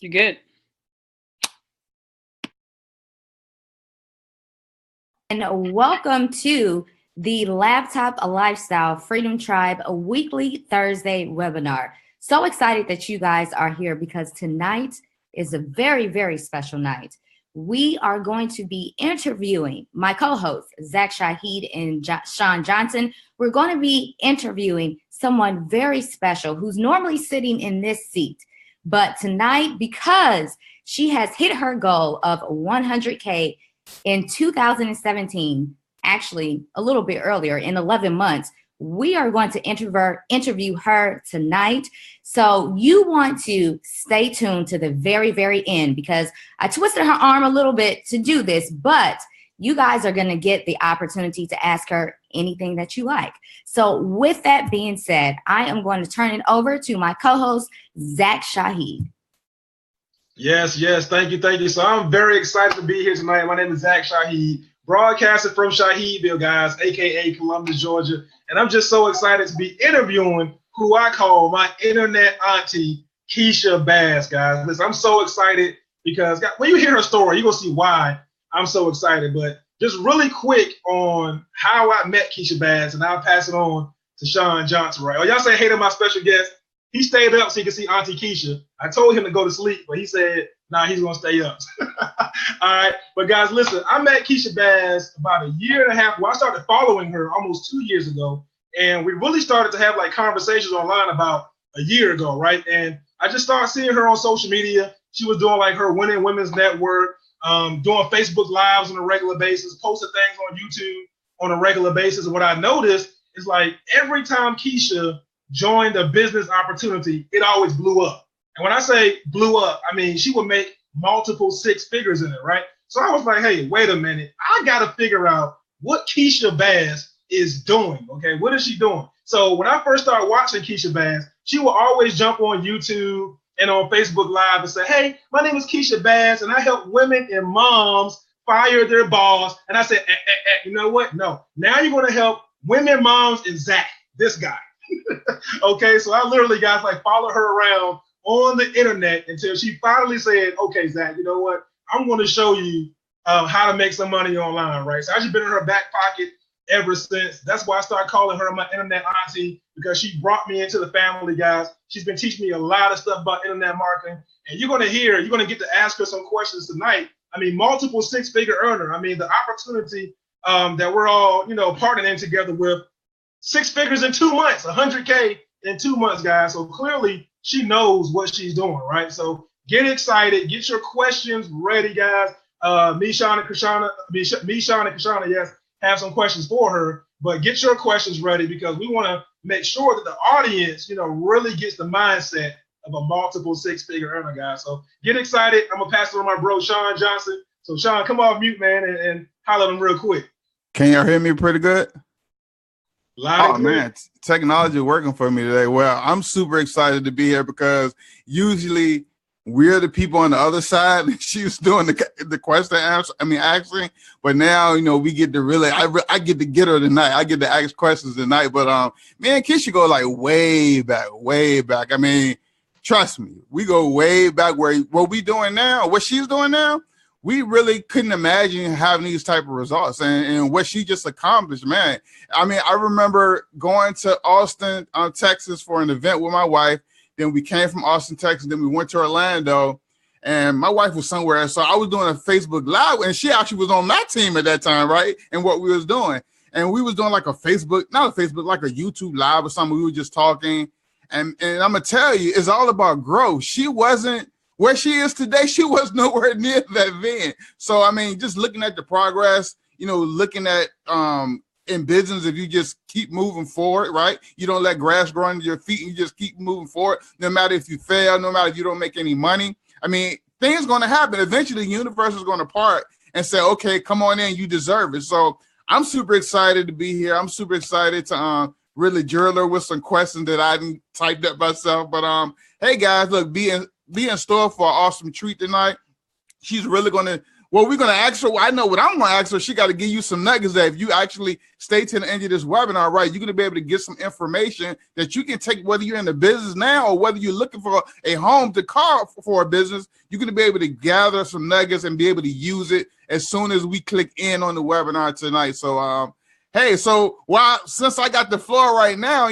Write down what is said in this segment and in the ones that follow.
You're good. And welcome to the Laptop Lifestyle Freedom Tribe weekly Thursday webinar. So excited that you guys are here because tonight is a very, very special night. We are going to be interviewing my co-hosts, Zach Shaheed and Sean Johnson. We're going to be interviewing someone very special who's normally sitting in this seat. But tonight, because she has hit her goal of 100K in 2017, actually a little bit earlier, in 11 months, we are going to interview her tonight. So you want to stay tuned to the very, very end because I twisted her arm a little bit to do this, but you guys are going to get the opportunity to ask her anything that you like. So with that being said, I am going to turn it over to my co-host, Zach Shaheed. Yes. Thank you. So I'm very excited to be here tonight. My name is Zach Shaheed, broadcasting from Shaheedville, guys, aka Columbus, Georgia. And I'm just so excited to be interviewing who I call my internet auntie, Keysha Bass, guys. Listen, I'm so excited because when you hear her story, you're going to see why I'm so excited. But just really quick on how I met Keysha Bass, and I'll pass it on to Sean Johnson, right? Oh, y'all say hey to my special guest. He stayed up so he could see Auntie Keysha. I told him to go to sleep, but he said, nah, he's going to stay up. All right. But guys, listen, I met Keysha Bass about a year and a half. Well, I started following her almost 2 years ago. And we really started to have like conversations online about a year ago, right? And I just started seeing her on social media. She was doing like her Winning Women's Network, doing Facebook Lives on a regular basis, posting things on YouTube on a regular basis. And what I noticed is like every time Keysha joined a business opportunity, it always blew up. And when I say blew up, I mean she would make multiple six figures in it, right? So I was like, hey, wait a minute. I got to figure out what Keysha Bass is doing, okay? What is she doing? So when I first started watching Keysha Bass, she would always jump on YouTube and on Facebook Live and say, hey, my name is Keysha Bass, and I help women and moms fire their boss. And I said, you know what? No. Now you're going to help women, moms, and Zach, this guy. Okay, so I literally, guys, like follow her around on the internet until she finally said, okay, Zach, you know what? I'm going to show you how to make some money online, right? So I've just been in her back pocket ever since. That's why I started calling her my internet auntie, because she brought me into the family, guys. She's been teaching me a lot of stuff about internet marketing. And you're going to get to ask her some questions tonight. I mean, multiple six-figure earner. I mean, the opportunity that we're all, partnering together with, 6 figures in 2 months, 100K in 2 months, guys. So clearly she knows what she's doing, right? So get excited, get your questions ready, guys. Me, Sean, and Krishana, yes, have some questions for her, but get your questions ready because we want to make sure that the audience, really gets the mindset of a multiple six-figure earner, guys. So get excited. I'm gonna pass it on my bro, Sean Johnson. So Sean, come off mute, man, and holler at him real quick. Can y'all hear me pretty good? Loud and clear. Man, technology working for me today. Well, I'm super excited to be here because usually we're the people on the other side. She's doing the question answer. Asking. But now, we get to really. I get to get her tonight. I get to ask questions tonight. But me and Keysha go like way back. I mean, trust me, we go way back. What we doing now, what she's doing now, we really couldn't imagine having these type of results and what she just accomplished, man. I mean, I remember going to Austin, Texas for an event with my wife. Then we came from Austin, Texas. Then we went to Orlando, and my wife was somewhere. So I was doing a Facebook Live, and she actually was on my team at that time, right? And what we was doing. And we was doing like not a Facebook, like a YouTube Live or something. We were just talking. And I'm going to tell you, it's all about growth. She wasn't where she is today. She was nowhere near that then. So, I mean, just looking at the progress, looking at in business, if you just keep moving forward, right? You don't let grass grow under your feet and you just keep moving forward. No matter if you fail, no matter if you don't make any money. I mean, things going to happen. Eventually, the universe is going to part and say, okay, come on in. You deserve it. So I'm super excited to be here. I'm super excited to really drill her with some questions that I didn't typed up myself. But hey, guys, look, be in store for an awesome treat tonight. She's really going to Well, we're gonna ask her. I know what I'm gonna ask her. She got to give you some nuggets that if you actually stay to the end of this webinar, right, you're gonna be able to get some information that you can take, whether you're in the business now or whether you're looking for a home to call for a business. You're gonna be able to gather some nuggets and be able to use it as soon as we click in on the webinar tonight. So, hey, so since I got the floor right now,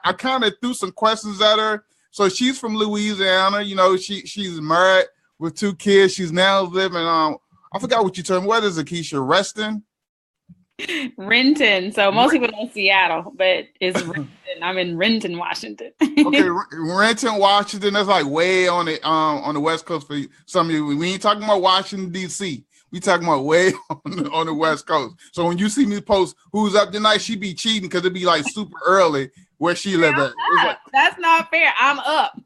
I kind of threw some questions at her. So she's from Louisiana. She's married with 2 kids. She's now living I forgot what you told me. What is it, Keysha? Renton. So most people know Seattle, but it's Renton. I'm in Renton, Washington. Okay, Renton, Washington. That's like way on the West Coast for some of you. We ain't talking about Washington, D.C. We talking about way on the West Coast. So when you see me post who's up tonight, she be cheating because it'd be like super early where she live at. Like, that's not fair. I'm up.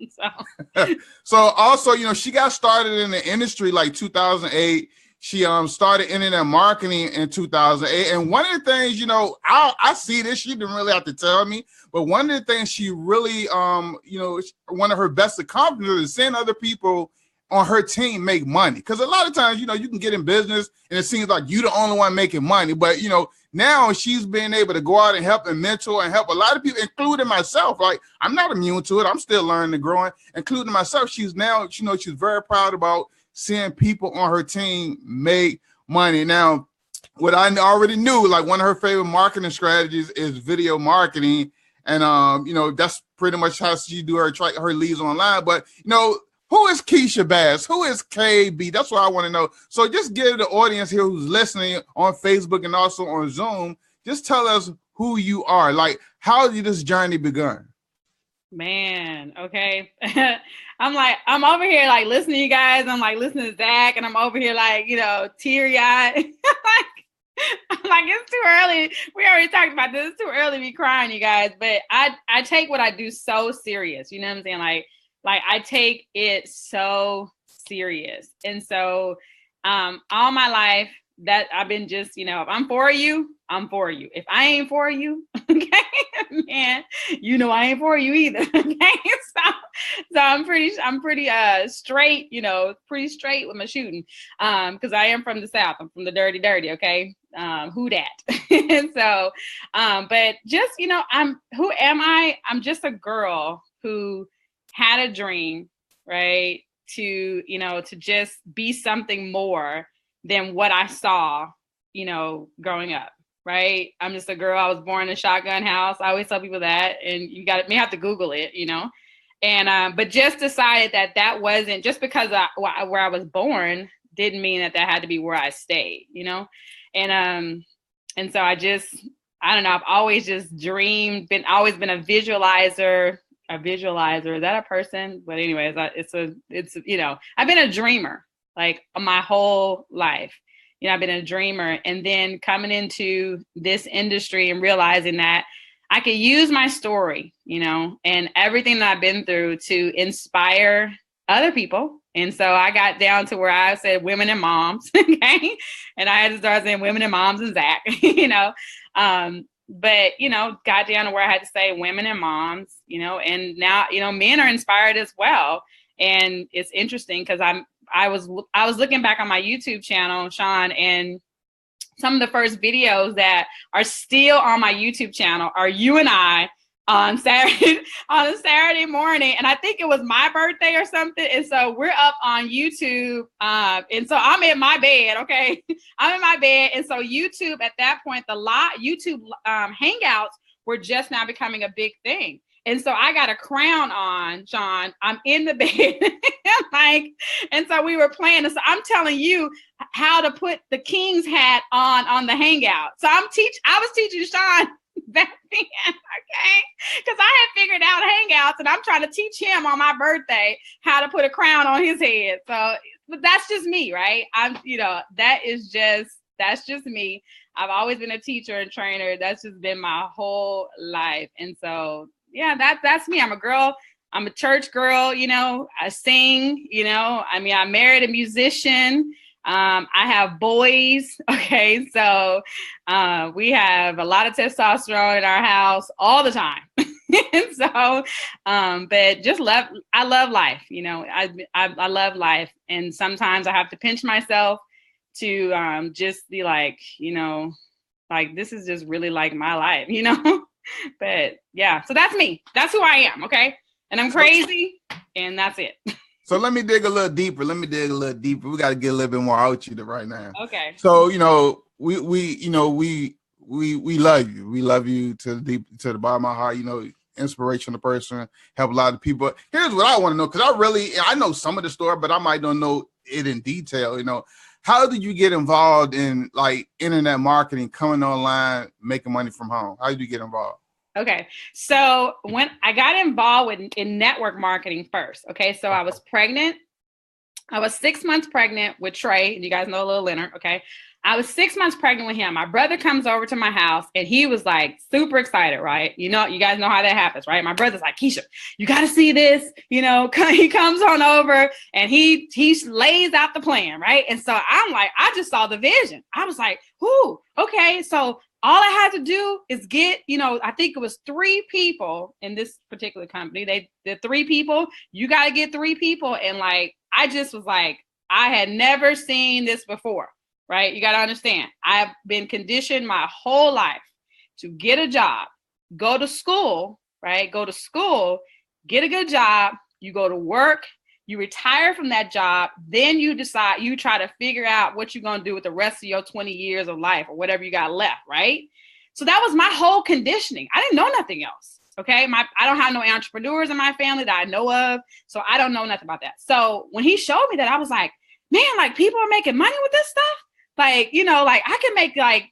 So also, she got started in the industry like 2008. She started internet marketing in 2008. And one of the things, I see this, she didn't really have to tell me, but one of the things she really, one of her best accomplishments is seeing other people on her team make money. Because a lot of times, you can get in business and it seems like you're the only one making money. But, now she's been able to go out and help and mentor and help a lot of people, including myself. Like, I'm not immune to it. I'm still learning and growing, including myself. She's now, she's very proud about seeing people on her team make money. Now, what I already knew, like one of her favorite marketing strategies is video marketing. And, that's pretty much how she do her leads online. But, who is Keysha Bass? Who is KB? That's what I want to know. So just give the audience here who's listening on Facebook and also on Zoom, just tell us who you are. Like, how did this journey begin? Man, okay. I'm over here like listening to you guys. I'm like listening to Zach, and I'm over here like, teary-eyed. I'm like, it's too early. We already talked about this. It's too early to be crying, you guys. But I take what I do so serious. You know what I'm saying? Like I take it so serious. And so all my life that I've been just, if I'm for you, I'm for you. If I ain't for you, okay, man, I ain't for you either. Okay. So I'm pretty straight, pretty straight with my shooting. Because I am from the South. I'm from the dirty, okay. Who dat? And so, but just, who am I? I'm just a girl who had a dream, right? To just be something more than what I saw, growing up, right? I'm just a girl. I was born in a shotgun house. I always tell people that, and may have to Google it, and, but just decided that wasn't just because where I was born didn't mean that had to be where I stayed, and so I don't know. I've always just dreamed, always been a visualizer. Is that a person? But anyways, it's I've been a dreamer like my whole life. I've been a dreamer, and then coming into this industry and realizing that I could use my story, and everything that I've been through to inspire other people. And so I got down to where I said women and moms, okay? And I had to start saying women and moms and Zach, but, got down to where I had to say women and moms, and now, men are inspired as well. And it's interesting because I was looking back on my YouTube channel, Sean, and some of the first videos that are still on my YouTube channel are you and I on a Saturday morning. And I think it was my birthday or something. And so we're up on YouTube. And so I'm in my bed. Okay. I'm in my bed. And so YouTube at that point, YouTube hangouts were just now becoming a big thing. And so I got a crown on, Sean. I'm in the bed. And so we were playing. So I'm telling you how to put the king's hat on the hangout. So I was teaching Sean back then, okay? Because I had figured out hangouts, and I'm trying to teach him on my birthday how to put a crown on his head. So, but that's just me, right? That's just me. I've always been a teacher and trainer. That's just been my whole life. And so, yeah, that's me. I'm a girl. I'm a church girl, I sing, I married a musician. I have boys. Okay. So, we have a lot of testosterone in our house all the time. And so, but just I love life. I love life. And sometimes I have to pinch myself to just be like, like this is just really like my life, you know? But yeah, so that's me. That's who I am, okay? And I'm crazy, and that's it. So let me dig a little deeper. We got to get a little bit more out you right now. Okay. So, we love you. We love you to the bottom of my heart. Inspirational person, help a lot of people. Here's what I want to know, because I know some of the story, but I might don't know it in detail. How did you get involved in like internet marketing, coming online, making money from home? How did you get involved? Okay. So when I got involved in network marketing first, okay. So I was pregnant. I was 6 months pregnant with Trey. You guys know little Leonard, okay? I was 6 months pregnant with him. My brother comes over to my house and he was like super excited, right? You guys know how that happens, right? My brother's like, Keysha, you got to see this. He comes on over and he lays out the plan, right? And so I'm like, I just saw the vision. I was like, ooh, okay. So all I had to do is get, I think it was 3 people in this particular company. The 3 people, you got to get 3 people. And like, I just was like, I had never seen this before, right? You got to understand, I've been conditioned my whole life to get a job, go to school, right? Go to school, get a good job, you go to work, you retire from that job, then you try to figure out what you're going to do with the rest of your 20 years of life or whatever you got left, right? So that was my whole conditioning. I didn't know nothing else. Okay. I don't have no entrepreneurs in my family that I know of. So I don't know nothing about that. So when he showed me that, I was like, man, like people are making money with this stuff. Like, like I can make like,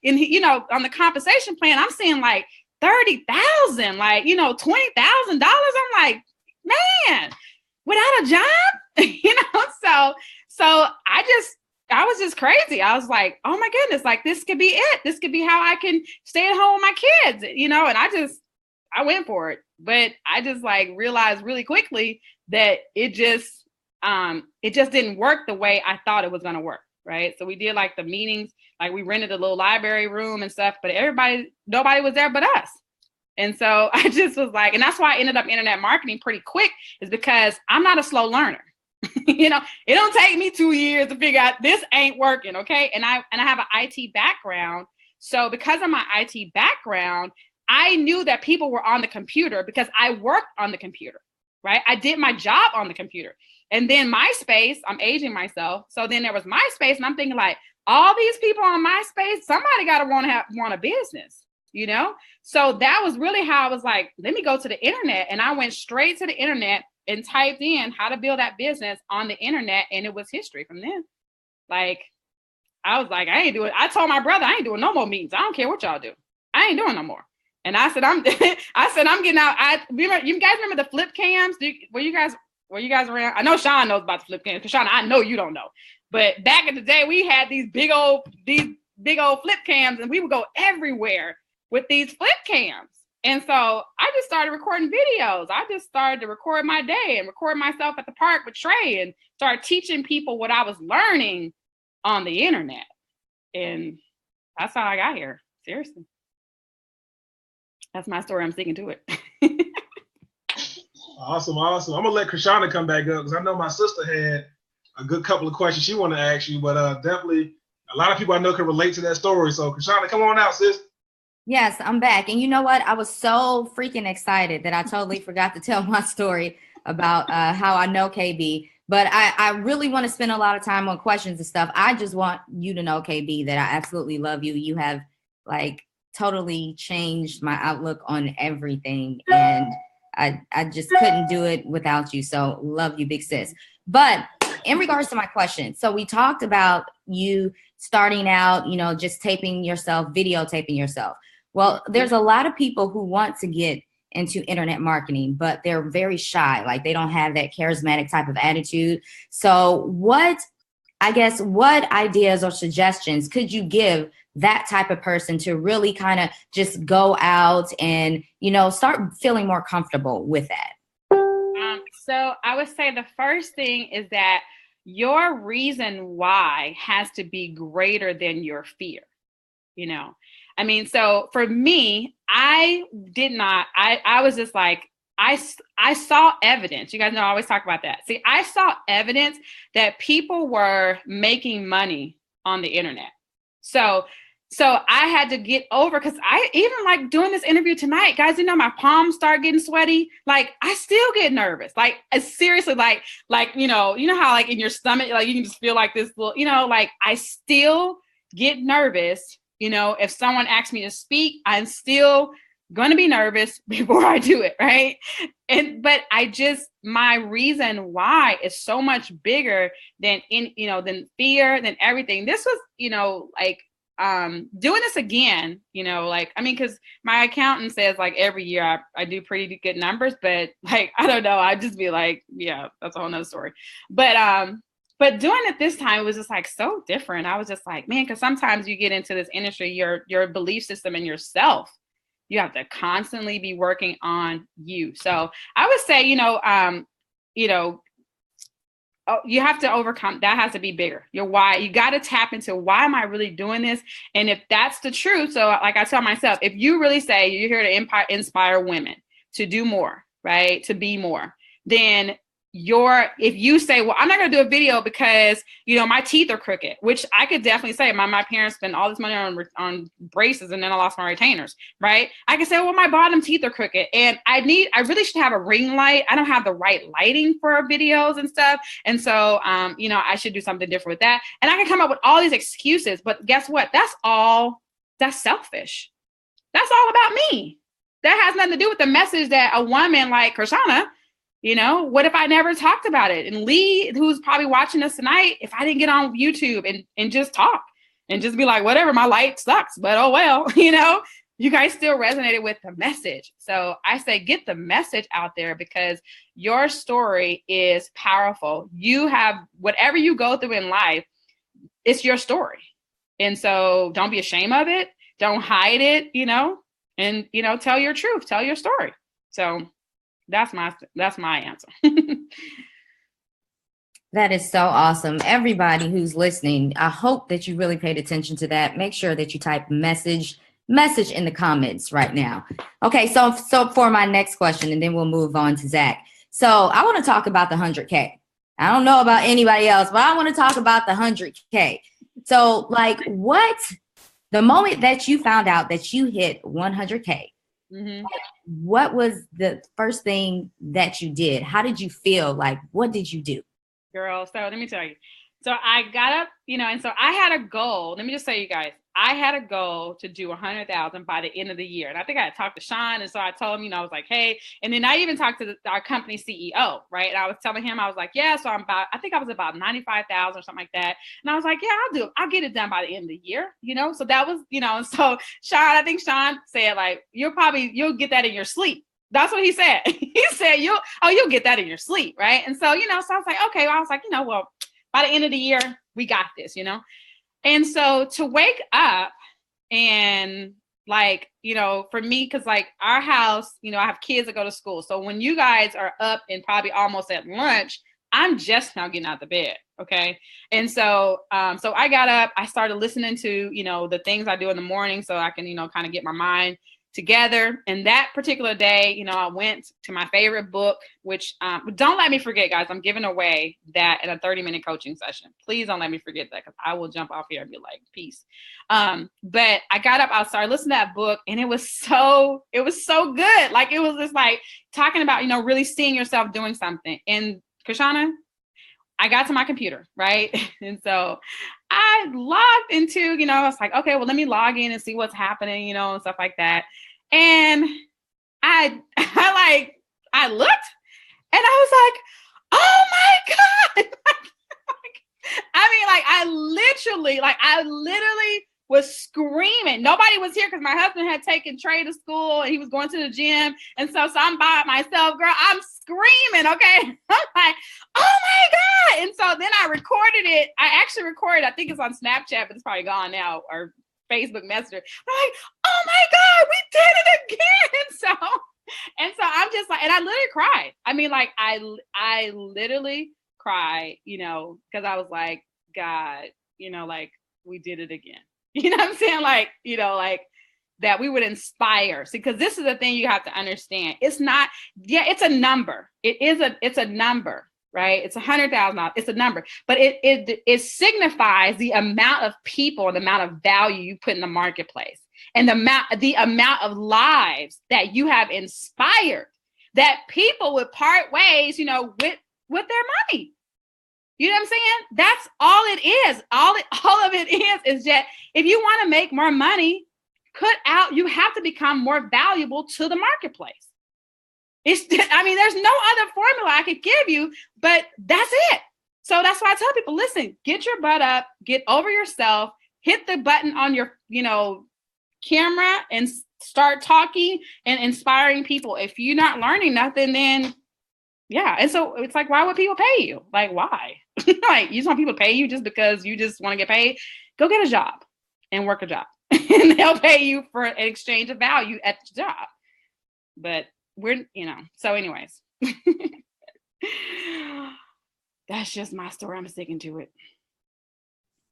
on the compensation plan, I'm seeing like 30,000, like, $20,000. I'm like, man, without a job, so I was just crazy. I was like, oh my goodness, like this could be it. This could be how I can stay at home with my kids, and I went for it. But I just like realized really quickly that it just didn't work the way I thought it was going to work. Right. So we did like the meetings, like we rented a little library room and stuff, but nobody was there but us. And so I just was like, and that's why I ended up internet marketing pretty quick, is because I'm not a slow learner. It don't take me 2 years to figure out this ain't working. Okay. And I have an IT background. So because of my IT background, I knew that people were on the computer because I worked on the computer, right? I did my job on the computer. And then MySpace, I'm aging myself. So then there was MySpace, and I'm thinking like, all these people on MySpace, somebody got to want a business, So that was really how I was like, let me go to the internet. And I went straight to the internet and typed in how to build that business on the internet. And it was history from then. Like, I was like, I told my brother, I ain't doing no more meetings. I don't care what y'all do. I ain't doing no more. And I said, I'm getting out. You guys remember the flip cams? Were you guys around? I know Sean knows about the flip cams, because Sean, I know you don't know. But back in the day, we had these big old flip cams, and we would go everywhere with these flip cams. And so I just started recording videos. I just started to record my day and record myself at the park with Trey and started teaching people what I was learning on the internet. And that's how I got here. Seriously. That's my story. I'm sticking to it. Awesome. I'm gonna let Krishana come back up, because I know my sister had a good couple of questions she wanted to ask you, but definitely a lot of people I know can relate to that story. So Krishana, come on out, sis. Yes, I'm back. And you know what? I was so freaking excited that I totally forgot to tell my story about how I know KB. But I really want to spend a lot of time on questions and stuff. I just want you to know, KB, that I absolutely love you. You have like totally changed my outlook on everything. And I just couldn't do it without you. So love you, big sis. But in regards to my question, so we talked about you starting out, just videotaping yourself. Well, there's a lot of people who want to get into internet marketing, but they're very shy. Like they don't have that charismatic type of attitude. So what ideas or suggestions could you give that type of person to really kind of just go out and, start feeling more comfortable with that? So I would say the first thing is that your reason why has to be greater than your fear. So for me, I was just like, I saw evidence. You guys know I always talk about that. See, I saw evidence that people were making money on the internet. So I had to get over, because I even like doing this interview tonight, guys, you know, my palms start getting sweaty. Like I still get nervous. Like seriously, like, you know how like in your stomach, like you can just feel like this little, you know, like I still get nervous. You know, if someone asks me to speak, I'm still going to be nervous before I do it. Right. But my reason why is so much bigger than than fear, than everything. This was, you know, like, doing this again, you know, like, I mean, because my accountant says like every year I do pretty good numbers, but like, I don't know, I'd just be like, yeah, that's a whole nother story. But doing it this time was just like so different. I was just like, man, because sometimes you get into this industry, your belief system in yourself, you have to constantly be working on you. So I would say, you know, you have to overcome, that has to be bigger. Your why. You got to tap into, why am I really doing this? And if that's the truth, so like I tell myself, if you really say you're here to inspire women to do more, right, to be more, then if you say, well, I'm not going to do a video because, you know, my teeth are crooked, which I could definitely say my parents spent all this money on braces and then I lost my retainers, right? I could say, well, my bottom teeth are crooked and I really should have a ring light. I don't have the right lighting for videos and stuff. And so, you know, I should do something different with that. And I can come up with all these excuses, but guess what? That's selfish. That's all about me. That has nothing to do with the message that a woman like Keysha, you know, what if I never talked about it? And Lee, who's probably watching us tonight, if I didn't get on YouTube and just talk and just be like, whatever, my light sucks, but oh well, you know, you guys still resonated with the message. So I say, get the message out there, because your story is powerful. You have whatever you go through in life, it's your story. And so don't be ashamed of it. Don't hide it, you know, and, you know, tell your truth, tell your story. So that's my answer. That is so awesome. Everybody who's listening, I hope that you really paid attention to that. Make sure that you type message in the comments right now. Okay, so for my next question, and then we'll move on to Zach. So I want to talk about the 100K. I don't know about anybody else, but I want to talk about the 100K. So like, the moment that you found out that you hit 100K, mm-hmm. What was the first thing that you did? How did you feel? Like, what did you do? Girl, so let me tell you. So I got up, you know, and so I had a goal. Let me just say, you guys, I had a goal to do 100,000 by the end of the year. And I think I had talked to Sean. And so I told him, you know, I was like, hey, and then I even talked to our company CEO, right? And I was telling him, I was like, yeah, so I think I was about 95,000 or something like that. And I was like, yeah, I'll get it done by the end of the year, you know? So that was, you know, and so I think Sean said, like, you'll get that in your sleep. That's what he said. He said, you'll get that in your sleep, right? And so, you know, so I was like, okay, well, I was like, you know, well, by the end of the year, we got this, you know? And so to wake up and like, you know, for me, because like our house, you know, I have kids that go to school. So when you guys are up and probably almost at lunch, I'm just now getting out of bed. Okay. And so, so I got up, I started listening to, you know, the things I do in the morning so I can, you know, kind of get my mind together. And that particular day, you know, I went to my favorite book, which don't let me forget, guys, I'm giving away that in a 30-minute coaching session. Please don't let me forget that, because I will jump off here and be like, peace. But I got up, I started listening to that book, and it was so good. Like, it was just like talking about, you know, really seeing yourself doing something. And Keysha, I got to my computer, right? And so I logged into, you know, I was like, okay, well, let me log in and see what's happening, you know, and stuff like that. And I looked and I was like, oh my God. I literally was screaming. Nobody was here because my husband had taken Trey to school and he was going to the gym. And so I'm by myself, girl, I'm screaming. Okay. I'm like, oh my God. And so then I recorded it. I actually recorded, I think it's on Snapchat, but it's probably gone now, or Facebook Messenger. I'm like, oh my God, we did it again. And so I'm just like, and I literally cried. I mean, like I literally cried, you know, because I was like, God, you know, like we did it again. You know what I'm saying? Like, you know, like that we would inspire. See, because this is the thing you have to understand. It's not, yeah, it's a number. It's a number. right? It's $100,000. It's a number, but it signifies the amount of people and the amount of value you put in the marketplace, and the amount of lives that you have inspired, that people would part ways, with their money. You know what I'm saying? That's all it is. All of it is that if you want to make more money, you have to become more valuable to the marketplace. There's no other formula I could give you, but that's it. So that's why I tell people, listen, get your butt up, get over yourself, hit the button on your, camera and start talking and inspiring people. If you're not learning nothing, then yeah. And so it's like, why would people pay you? Like, why? Like, you just want people to pay you just because you just want to get paid? Go get a job and work a job and they'll pay you for an exchange of value at the job. But so anyways, that's just my story. I'm sticking to it.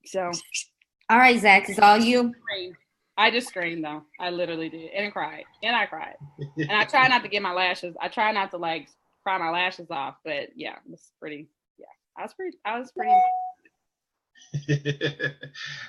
So. All right, Zach, it's all you. I just screamed though. I literally did. And cried. And I cried. And I try not to get my lashes. I try not to cry my lashes off. But yeah, it was pretty. Yeah, I was pretty.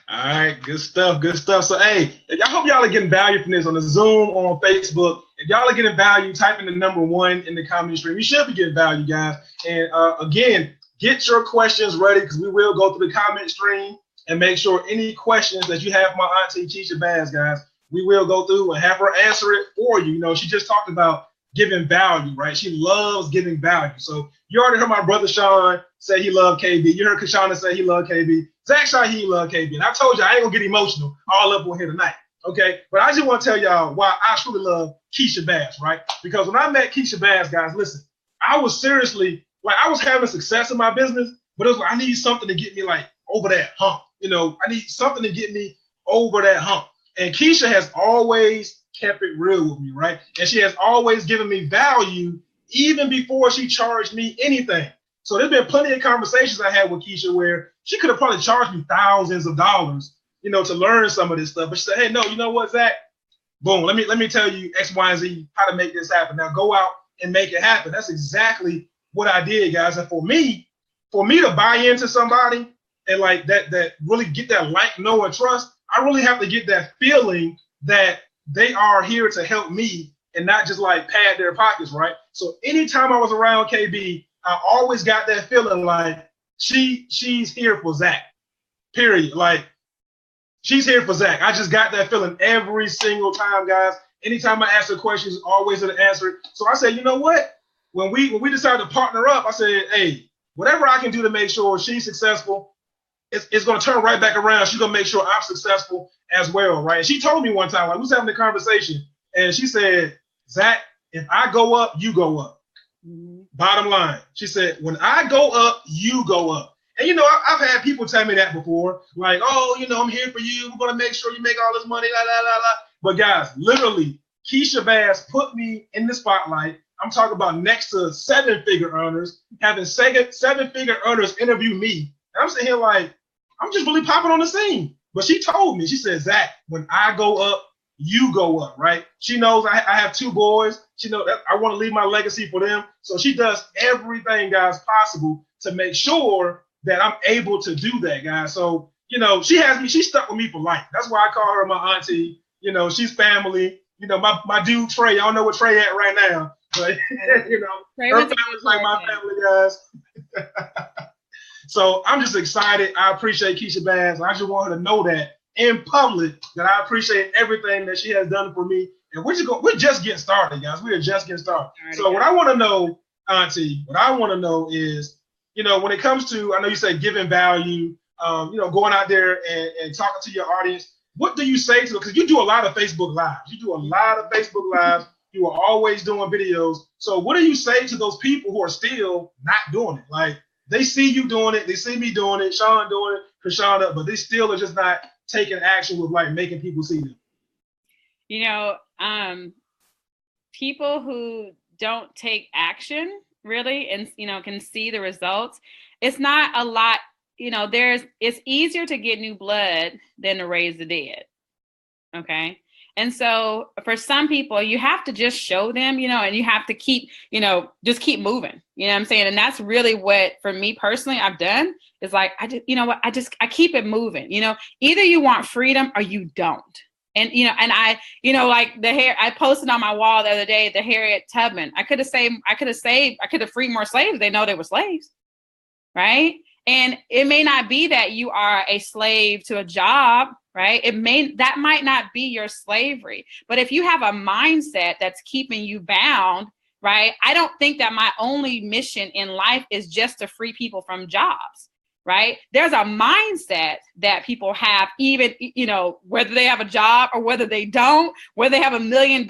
All right, good stuff. So hey, I hope y'all are getting value from this on the Zoom or on Facebook. If y'all are getting value, type in the number 1 in the comment stream. You should be getting value, guys. And again, get your questions ready because we will go through the comment stream and make sure any questions that you have for my auntie Keysha Bass, guys, we will go through and have her answer it for you. She just talked about giving value, right? She loves giving value. So you already heard my brother Sean say he loved KB. You heard Kashana say he loved KB. Zach Shaheed loved KB. And I told you I ain't gonna get emotional all up on here tonight, okay? But I just want to tell y'all why I truly love Keysha Bass, right? Because when I met Keysha Bass, guys, listen, I was seriously, I was having success in my business, but it was I need something to get me over that hump. I need something to get me over that hump. And Keysha has always kept it real with me, right? And she has always given me value even before she charged me anything. So there's been plenty of conversations I had with Keysha where she could have probably charged me thousands of dollars, to learn some of this stuff. But she said, hey, no, you know what, Zach? Boom, let me tell you X, Y, and Z, how to make this happen. Now go out and make it happen. That's exactly what I did, guys. And for me to buy into somebody and that really get that know, and trust, I really have to get that feeling that they are here to help me and not just pad their pockets, right? So anytime I was around KB, I always got that feeling she's here for Zach, period. She's here for Zach. I just got that feeling every single time, guys. Anytime I ask her questions, always an answer. So I said, you know what? When we decided to partner up, I said, hey, whatever I can do to make sure she's successful, it's going to turn right back around. She's going to make sure I'm successful as well, right? And she told me one time, we was having a conversation, and she said, Zach, if I go up, you go up. Mm-hmm. Bottom line. She said, when I go up, you go up. And, I've had people tell me that before, I'm here for you. We're going to make sure you make all this money, la, la, la, la. But, guys, literally, Keysha Bass put me in the spotlight. I'm talking about next to 7-figure earners, having 7-figure earners interview me. And I'm sitting here I'm just really popping on the scene. But she told me, she said, Zach, when I go up, you go up, right? She knows I have 2 boys. She knows that I want to leave my legacy for them. So she does everything, guys, possible to make sure that I'm able to do that, guys. So, she's stuck with me for life. That's why I call her my auntie. She's family. My dude, Trey, y'all know where Trey at right now. But, her family's like my family, guys. So I'm just excited. I appreciate Keysha Bass. I just want her to know that in public that I appreciate everything that she has done for me. And we're just getting started, guys. We are just getting started. So what I want to know, Auntie, is, when it comes to, I know you say giving value, going out there and talking to your audience, what do you say to them? Because you do a lot of Facebook Lives. You are always doing videos. So what do you say to those people who are still not doing it? They see you doing it. They see me doing it. Sean doing it. Kashana, but they still are just not taking action with making people see them. People who don't take action really and can see the results, it's not a lot. It's easier to get new blood than to raise the dead. Okay. And so for some people, you have to just show them, and you have to keep, just keep moving. You know what I'm saying? And that's really what, for me personally, I've done is like, I keep it moving. Either you want freedom or you don't. And, and I, like I posted on my wall the other day, the Harriet Tubman. I could have freed more slaves. They know they were slaves. Right. And it may not be that you are a slave to a job, right? That might not be your slavery. But if you have a mindset that's keeping you bound, right? I don't think that my only mission in life is just to free people from jobs, right? There's a mindset that people have, even, whether they have a job or whether they don't, whether they have $1 million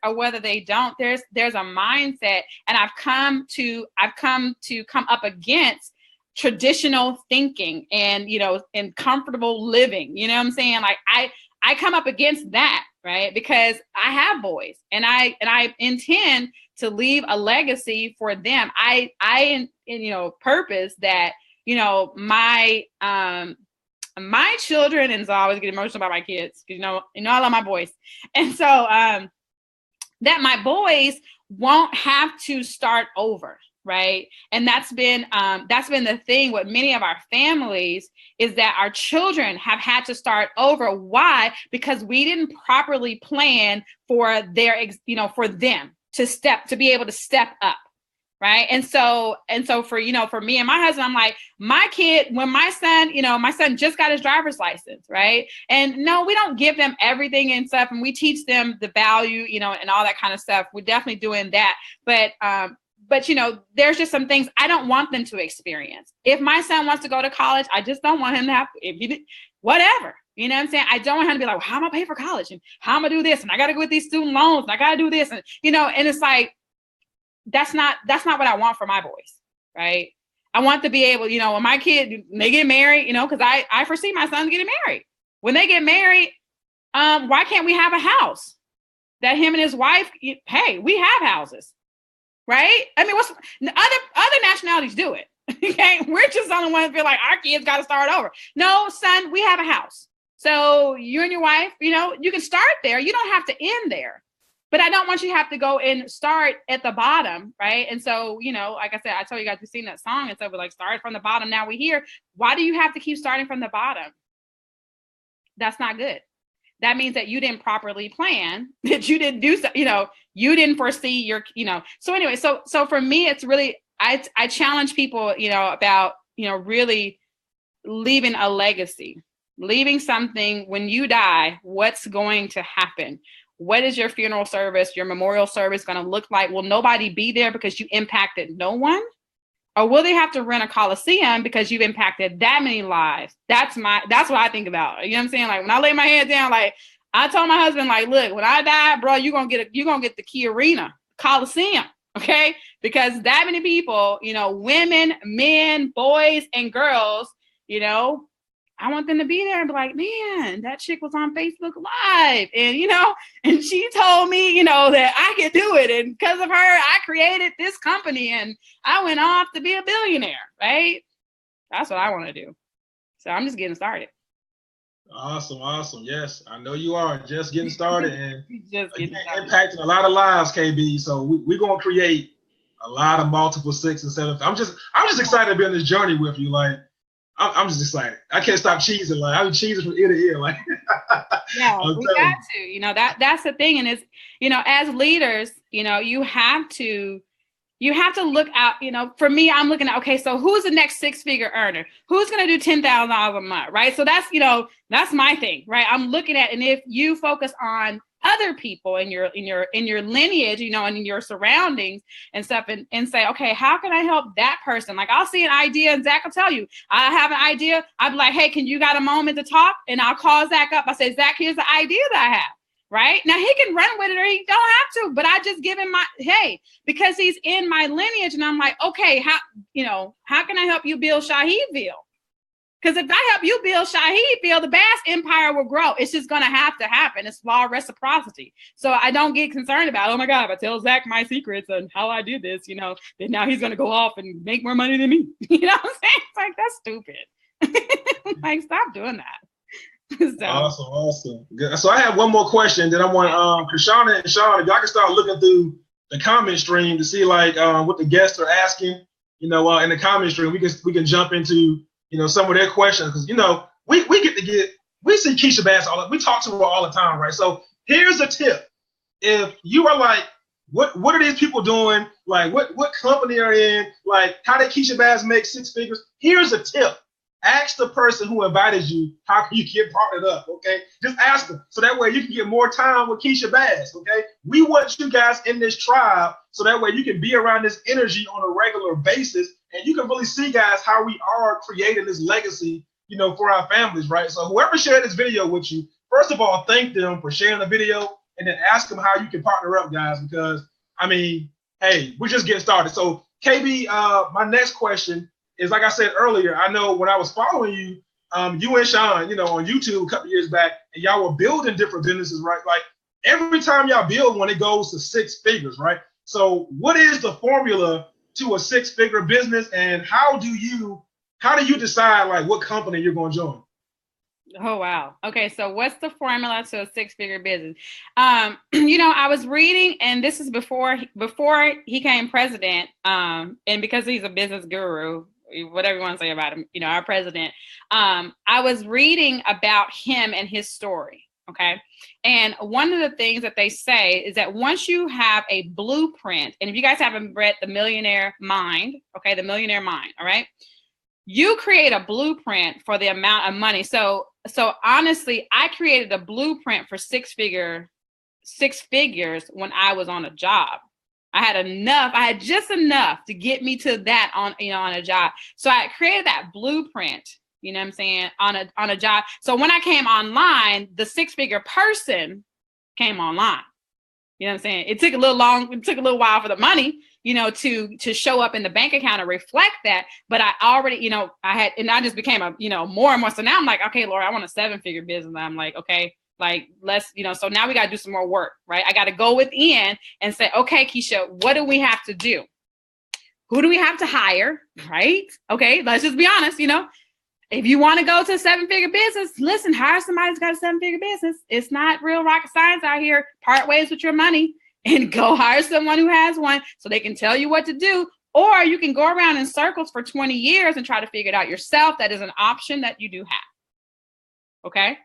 or whether they don't, there's a mindset. And I've come to come up against traditional thinking and, and comfortable living, you know what I'm saying? Like I come up against that, right? Because I have boys and I intend to leave a legacy for them. I purpose that, my children, and so I always get emotional about my kids, because I love my boys. And so that my boys won't have to start over. Right. And that's been the thing with many of our families, is that our children have had to start over. Why? Because we didn't properly plan for for them to be able to step up. Right. And so for me and my husband, I'm like, my kid, when my son just got his driver's license. Right. And no, we don't give them everything and stuff. And we teach them the value, and all that kind of stuff. We're definitely doing that. But there's just some things I don't want them to experience. If my son wants to go to college, I just don't want him to have, whatever. You know what I'm saying? I don't want him to be like, well, how am I pay for college? And how am I do this? And I got to go with these student loans. And I got to do this. And, and it's like, that's not what I want for my boys. Right. I want to be able, when my kid, they get married, because I foresee my sons getting married. When they get married, why can't we have a house that him and his wife, hey, we have houses. Right? I mean, other nationalities do it. Okay, we're just the only ones feel like our kids got to start over. No, son, we have a house. So you and your wife, you can start there. You don't have to end there. But I don't want you to have to go and start at the bottom, right? And so, like I said, I told you guys to sing that song, and so we're like, start from the bottom. Now we're here. Why do you have to keep starting from the bottom? That's not good. That means that you didn't properly plan, that you didn't do so, you didn't foresee your, So anyway, so for me, it's really, I challenge people, about, really leaving a legacy, leaving something. When you die, what's going to happen? What is your funeral service, your memorial service going to look like? Will nobody be there because you impacted no one? Or will they have to rent a coliseum because you've impacted that many lives? That's what I think about. You know what I'm saying? Like, when I lay my head down, like, I told my husband, like, look, when I die, bro, you're gonna get the Key Arena, Coliseum, okay? Because that many people, women, men, boys, and girls, I want them to be there and be like, man, that chick was on Facebook Live, and and she told me, that I could do it, and because of her, I created this company, and I went off to be a billionaire, right? That's what I want to do. So I'm just getting started. Awesome. Yes, I know you are just getting started, and impacting a lot of lives, KB. So we're gonna create a lot of multiple 6 and 7. I'm just excited to be on this journey with you. Like, I'm just excited. I can't stop cheesing. Like, I've been cheesing from ear to ear. Like, yeah, we got to. That's the thing, and it's as leaders, you have to look out. For me, I'm looking at, okay, so who's the next 6-figure earner? Who's going to do $10,000 a month, right? So that's that's my thing, right? I'm looking at, and if you focus on other people in your lineage, and in your surroundings and stuff, and say, okay, how can I help that person? Like, I'll see an idea, and Zach will tell you, I have an idea. I'll be like, hey, can you got a moment to talk? And I'll call Zach up. I say, Zach, here's the idea that I have. Right now, he can run with it or he don't have to, but I just give him because he's in my lineage, and I'm like, okay, how can I help you build Shaheedville? Because if I help you build Shaheedville, the Bass Empire will grow. It's just going to happen. It's law of reciprocity. So I don't get concerned about, oh my God, if I tell Zach my secrets and how I do this, then now he's going to go off and make more money than me. You know what I'm saying? It's like, that's stupid. Like, stop doing that. So. Awesome. Good. So I have one more question that I want Krishana and Sean, if y'all can start looking through the comment stream to see like what the guests are asking, in the comment stream, we can jump into, some of their questions. Because, we see Keysha Bass we talk to her all the time, right? So here's a tip. If you are like, what are these people doing? Like what company are in? Like how did Keysha Bass make 6 figures? Here's a tip. Ask the person who invited you, how can you get partnered up, okay? Just ask them. So that way you can get more time with Keysha Bass, okay? We want you guys in this tribe so that way you can be around this energy on a regular basis and you can really see, guys, how we are creating this legacy, for our families, right? So whoever shared this video with you, first of all, thank them for sharing the video and then ask them how you can partner up, guys, because, hey, we're just getting started. So KB, my next question is, like I said earlier, I know when I was following you, you and Sean, on YouTube a couple years back, and y'all were building different businesses, right? Like every time y'all build one, it goes to 6 figures, right? So what is the formula to a 6-figure business, and how do you decide like what company you're going to join? Oh, wow. Okay. So what's the formula to a 6-figure business? I was reading, and this is before he became president. And because he's a business guru, whatever you want to say about him, our president, I was reading about him and his story. Okay. And one of the things that they say is that once you have a blueprint, and if you guys haven't read The Millionaire Mind, okay, The Millionaire Mind, all right, you create a blueprint for the amount of money. So honestly, I created a blueprint for 6 figures when I was on a job. I had just enough to get me to that on a job. So I created that blueprint, you know what I'm saying, on a job. So when I came online, the 6-figure person came online. You know what I'm saying? It took a little while for the money, to show up in the bank account and reflect that. But I already, I just became more and more. So now I'm like, okay, Lord, I want a 7-figure business. And I'm like, okay, like let's, so now we got to do some more work, right? I got to go within and say, okay, Keysha, what do we have to do? Who do we have to hire? Right? Okay, let's just be honest, if you want to go to a 7-figure business, listen, hire somebody who's got a 7-figure business. It's not real rocket science out here. Part ways with your money and go hire someone who has one so they can tell you what to do. Or you can go around in circles for 20 years and try to figure it out yourself. That is an option that you do have. Okay.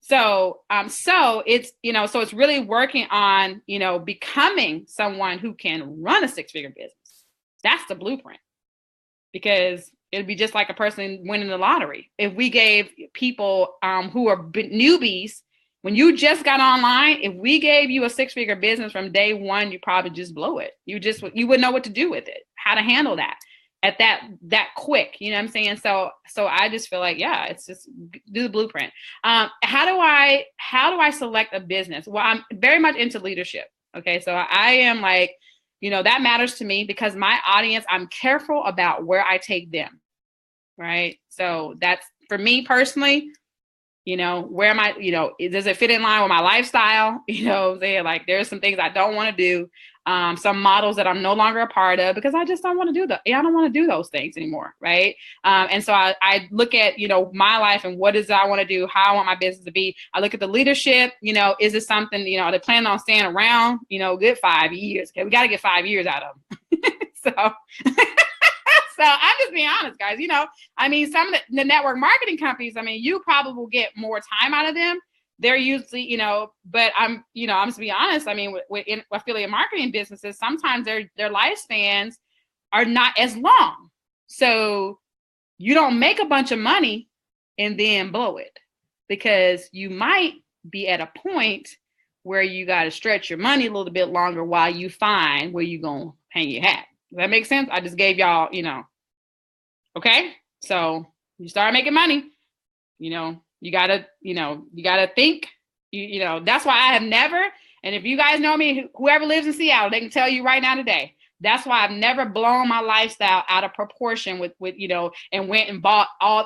So it's, so it's really working on, becoming someone who can run a 6-figure business. That's the blueprint, because it'd be just like a person winning the lottery. If we gave people who are newbies, when you just got online, if we gave you a 6-figure business from day one, you probably just blow it. You wouldn't know what to do with it, how to handle that at that quick. You know what I'm saying? So I just feel like, yeah, it's just do the blueprint. How do I select a business? Well, I'm very much into leadership. Okay. So I am like, that matters to me because my audience, I'm careful about where I take them. Right. So that's for me personally, where am I, does it fit in line with my lifestyle? Like there's some things I don't want to do. Some models that I'm no longer a part of because I just don't want to do I don't want to do those things anymore. Right. And so I look at, my life and what is it I want to do, how I want my business to be. I look at the leadership, is it something, they plan on staying around, good 5 years. Okay. We got to get 5 years out of them. So I'm just being honest, guys. Some of the network marketing companies, you probably will get more time out of them. They're usually, but I'm just being honest. With affiliate marketing businesses, sometimes their lifespans are not as long. So you don't make a bunch of money and then blow it, because you might be at a point where you got to stretch your money a little bit longer while you find where you're going to hang your hat. Does that make sense? I just gave y'all, okay. So you start making money, you gotta think, that's why I have never, and if you guys know me, whoever lives in Seattle, they can tell you right now today, that's why I've never blown my lifestyle out of proportion with, and went and bought all,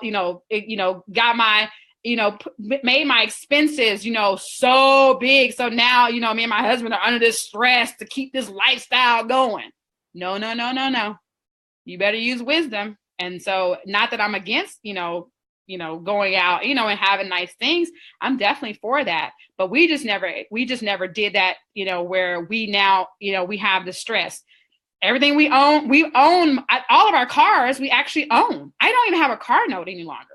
got my, made my expenses, so big. So now, me and my husband are under this stress to keep this lifestyle going. No. You better use wisdom. And so not that I'm against, going out, and having nice things. I'm definitely for that. But we just never did that, where we now, we have the stress. Everything we own all of our cars, we actually own. I don't even have a car note any longer.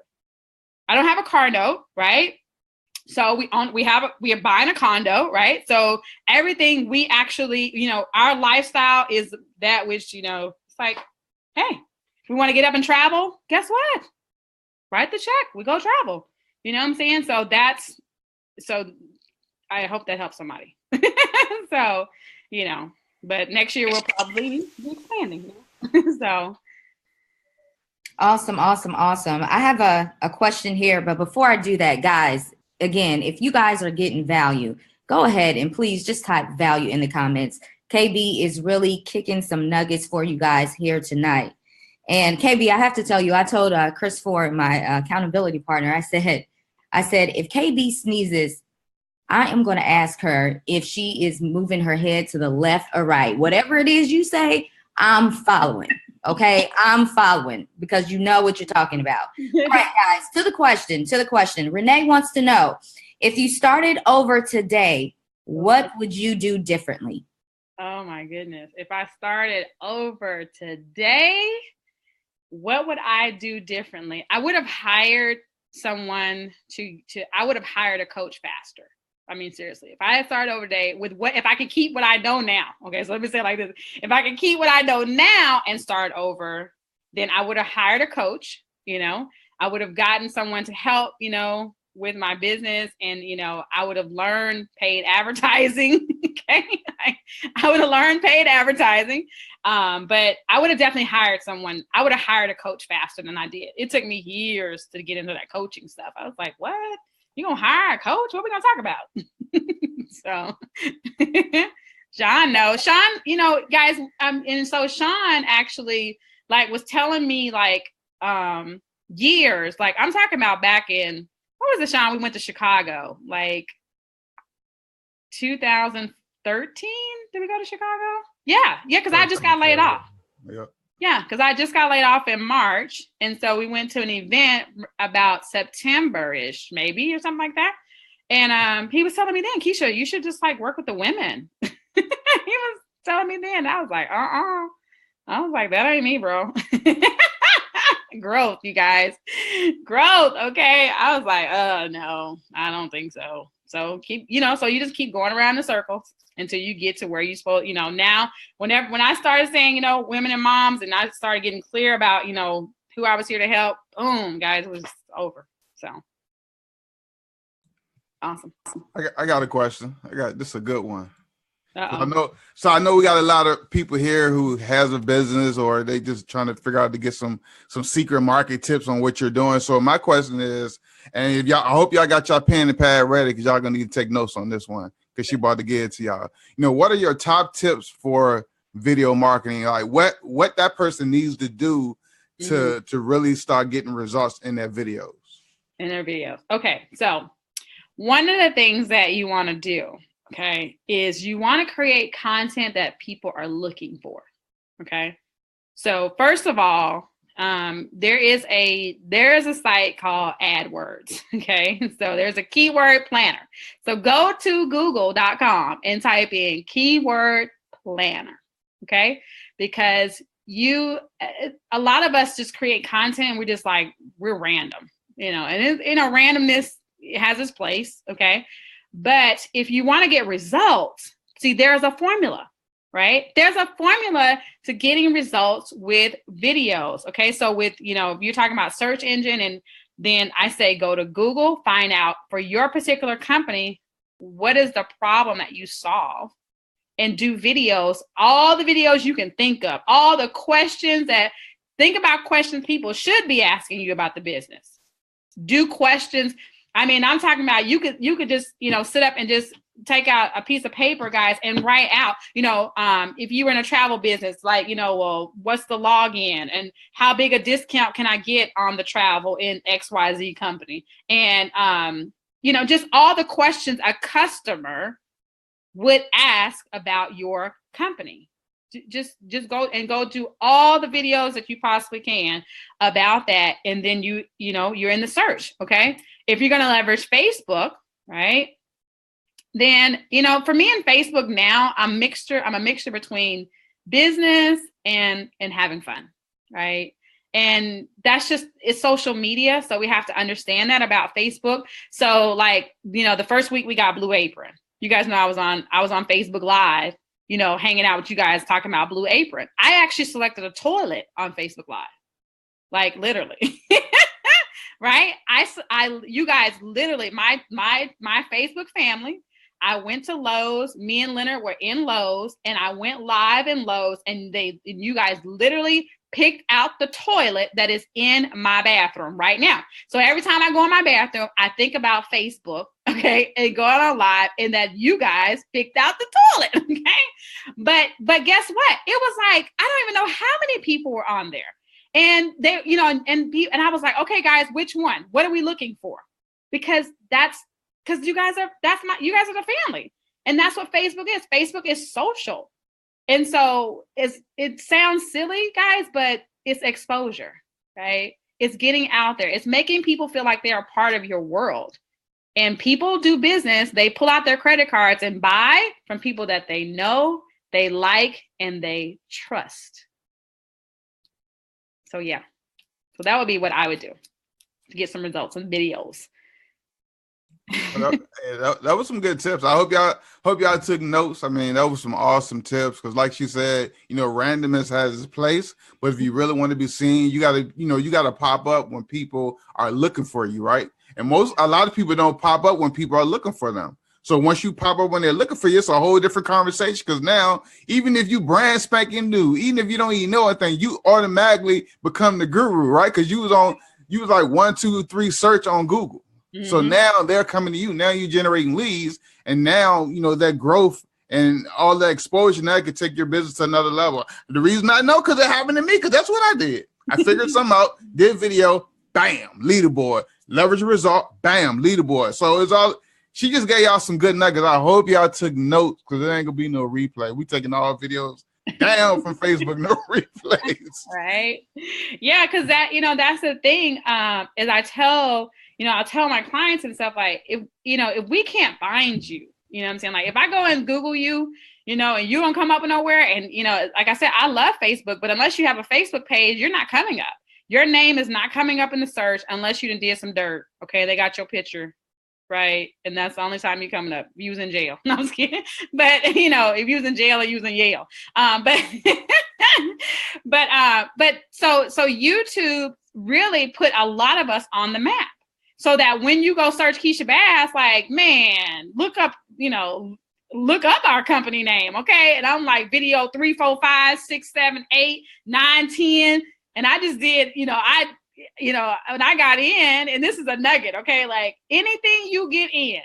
I don't have a car note, right? So we are buying a condo, right? So everything we actually, our lifestyle is that which, it's like, hey, if we want to get up and travel, guess what? Write the check. We go travel. You know what I'm saying? So I hope that helps somebody. So, but next year we'll probably be expanding. So. Awesome. I have a question here, but before I do that, guys, again, if you guys are getting value, go ahead and please just type value in the comments. KB is really kicking some nuggets for you guys here tonight. And KB, I have to tell you, I told Chris Ford, my accountability partner, I said, if KB sneezes, I am going to ask her if she is moving her head to the left or right. Whatever it is you say, I'm following. Okay, I'm following because you know what you're talking about. All right, guys, to the question. Renee wants to know, if you started over today, what would you do differently? Oh my goodness. If I started over today, what would I do differently? I would have hired someone I would have hired a coach faster. I mean, seriously, if I had started over today if I could keep what I know now, okay, so let me say it like this. If I could keep what I know now and start over, then I would have hired a coach, I would have gotten someone to help, with my business, and, I would have learned paid advertising. Okay. I would have learned paid advertising. But I would have definitely hired someone. I would have hired a coach faster than I did. It took me years to get into that coaching stuff. I was like, what? You gonna hire a coach? What are we gonna talk about? So Sean knows. Sean, guys, and so Sean actually was telling me years, I'm talking about back in, what was it, Sean? We went to Chicago, 2013. Did we go to Chicago? Yeah, because I just got laid off. Yep. Yeah, because I just got laid off in March. And so we went to an event about September-ish, maybe, or something like that. And he was telling me then, Keysha, you should just work with the women. He was telling me then. I was like, I was like, that ain't me, bro. Growth, you guys. Growth, okay. I was like, no, I don't think so. So so you just keep going around in circles until you get to where you're supposed, now when I started saying, women and moms, and I started getting clear about, who I was here to help, boom, guys, it was over. So awesome. I got a question. This is a good one. Uh-oh. I know we got a lot of people here who has a business, or they just trying to figure out to get some secret market tips on what you're doing. So my question is, and I hope y'all got y'all pen and pad ready, because y'all gonna need to take notes on this one, because she about to get it to y'all. What are your top tips for video marketing? What that person needs to do to really start getting results in their videos. Okay, so one of the things that you want to do, okay, is you want to create content that people are looking for. Okay. So first of all, there is a site called AdWords. Okay. So there's a keyword planner. So go to google.com and type in keyword planner. Okay. Because a lot of us just create content and we're just we're random, and randomness has its place. Okay. But if you want to get results, see, there's a formula, right? There's a formula to getting results with videos. Okay. So if you're talking about search engine, and then I say, go to Google, find out for your particular company, what is the problem that you solve, and do videos, all the videos you can think of, all the questions think about questions people should be asking you about the business. Do questions. I mean, I'm talking about you could just, sit up and just take out a piece of paper, guys, and write out, if you were in a travel business, well, what's the login, and how big a discount can I get on the travel in XYZ company? And, just all the questions a customer would ask about your company. Just go do all the videos that you possibly can about that, and then you're in the search. Okay, if you're going to leverage Facebook, right, then for me in Facebook now, I'm a mixture between business and having fun, right? And that's just, it's social media, so we have to understand that about Facebook. So like, the first week we got Blue Apron. You guys know I was on Facebook Live, hanging out with you guys talking about Blue Apron. I actually selected a toilet on Facebook Live, like literally. Right? You guys literally, my Facebook family, I went to Lowe's. Me and Leonard were in Lowe's, and I went live in Lowe's, and you guys literally picked out the toilet that is in my bathroom right now. So every time I go in my bathroom, I think about Facebook, okay, and going on live, and that you guys picked out the toilet, okay? But guess what? It was like, I don't even know how many people were on there. And they, and I was like, okay, guys, which one? What are we looking for? Because you guys are the family. And that's what Facebook is. Facebook is social. And so it sounds silly, guys, but it's exposure, right? It's getting out there. It's making people feel like they are part of your world. And people do business. They pull out their credit cards and buy from people that they know, they like, and they trust. So yeah, so that would be what I would do to get some results and videos. That was some good tips. I hope y'all took notes. I mean, that was some awesome tips, because like she said, randomness has its place, but if you really want to be seen, you gotta pop up when people are looking for you, right? And a lot of people don't pop up when people are looking for them. So once you pop up when they're looking for you, it's a whole different conversation, because now, even if you brand spanking new, even if you don't even know anything, you automatically become the guru, right? Because you was like 1, 2, 3 search on Google. Mm-hmm. So now they're coming to you. Now you're generating leads, and now that growth and all that exposure now could take your business to another level. The reason I know, because it happened to me, because that's what I did. I figured something out, did video, bam, leaderboard, leverage a result, bam, leaderboard. So it's all. She just gave y'all some good nuggets. I hope y'all took notes, because there ain't gonna be no replay. We taking all videos down from Facebook, no replays. Right? Yeah, because that's the thing. Is I tell my clients and stuff, like, if we can't find you, what I'm saying? Like, if I go and Google you, and you don't come up nowhere, and like I said, I love Facebook, but unless you have a Facebook page, you're not coming up. Your name is not coming up in the search unless you did some dirt. Okay, they got your picture. Right. And that's the only time you're coming up. You was in jail. No, I'm just kidding. But if you was in jail or you was in Yale. So YouTube really put a lot of us on the map. So that when you go search Keysha Bass, like, man, look up our company name. Okay. And I'm like, video 3, 4, 5, 6, 7, 8, 9, 10. And I just did, when I got in, and this is a nugget, okay? Like, anything you get in,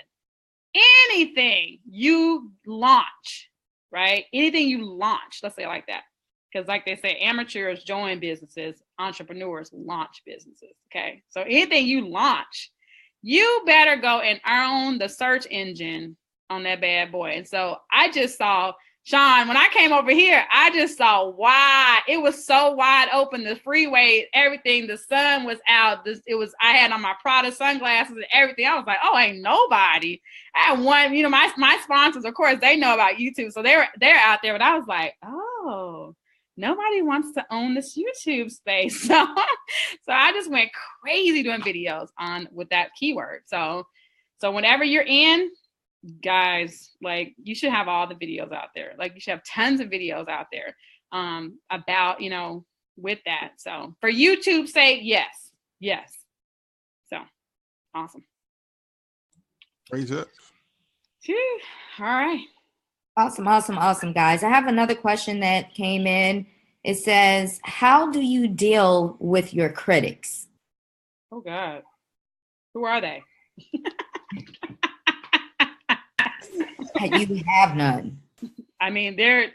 anything you launch, right? Anything you launch, let's say it like that. Because like they say, amateurs join businesses, entrepreneurs launch businesses, okay? So anything you launch, you better go and own the search engine on that bad boy. And so I just saw, Sean, when I came over here, I just saw wide. It was so wide open. The freeway, everything. The sun was out. I had on my Prada sunglasses and everything. I was like, oh, ain't nobody. I had one. My sponsors, of course, they know about YouTube, so they're out there. But I was like, oh, nobody wants to own this YouTube space. So I just went crazy doing videos with that keyword. So whenever you're in, guys, like, you should have all the videos out there. Like, you should have tons of videos out there about with that. So for YouTube's sake, yes. So awesome. Praise it. All right. Awesome, guys. I have another question that came in. It says, how do you deal with your critics? Oh God, who are they? You have none. I mean, they're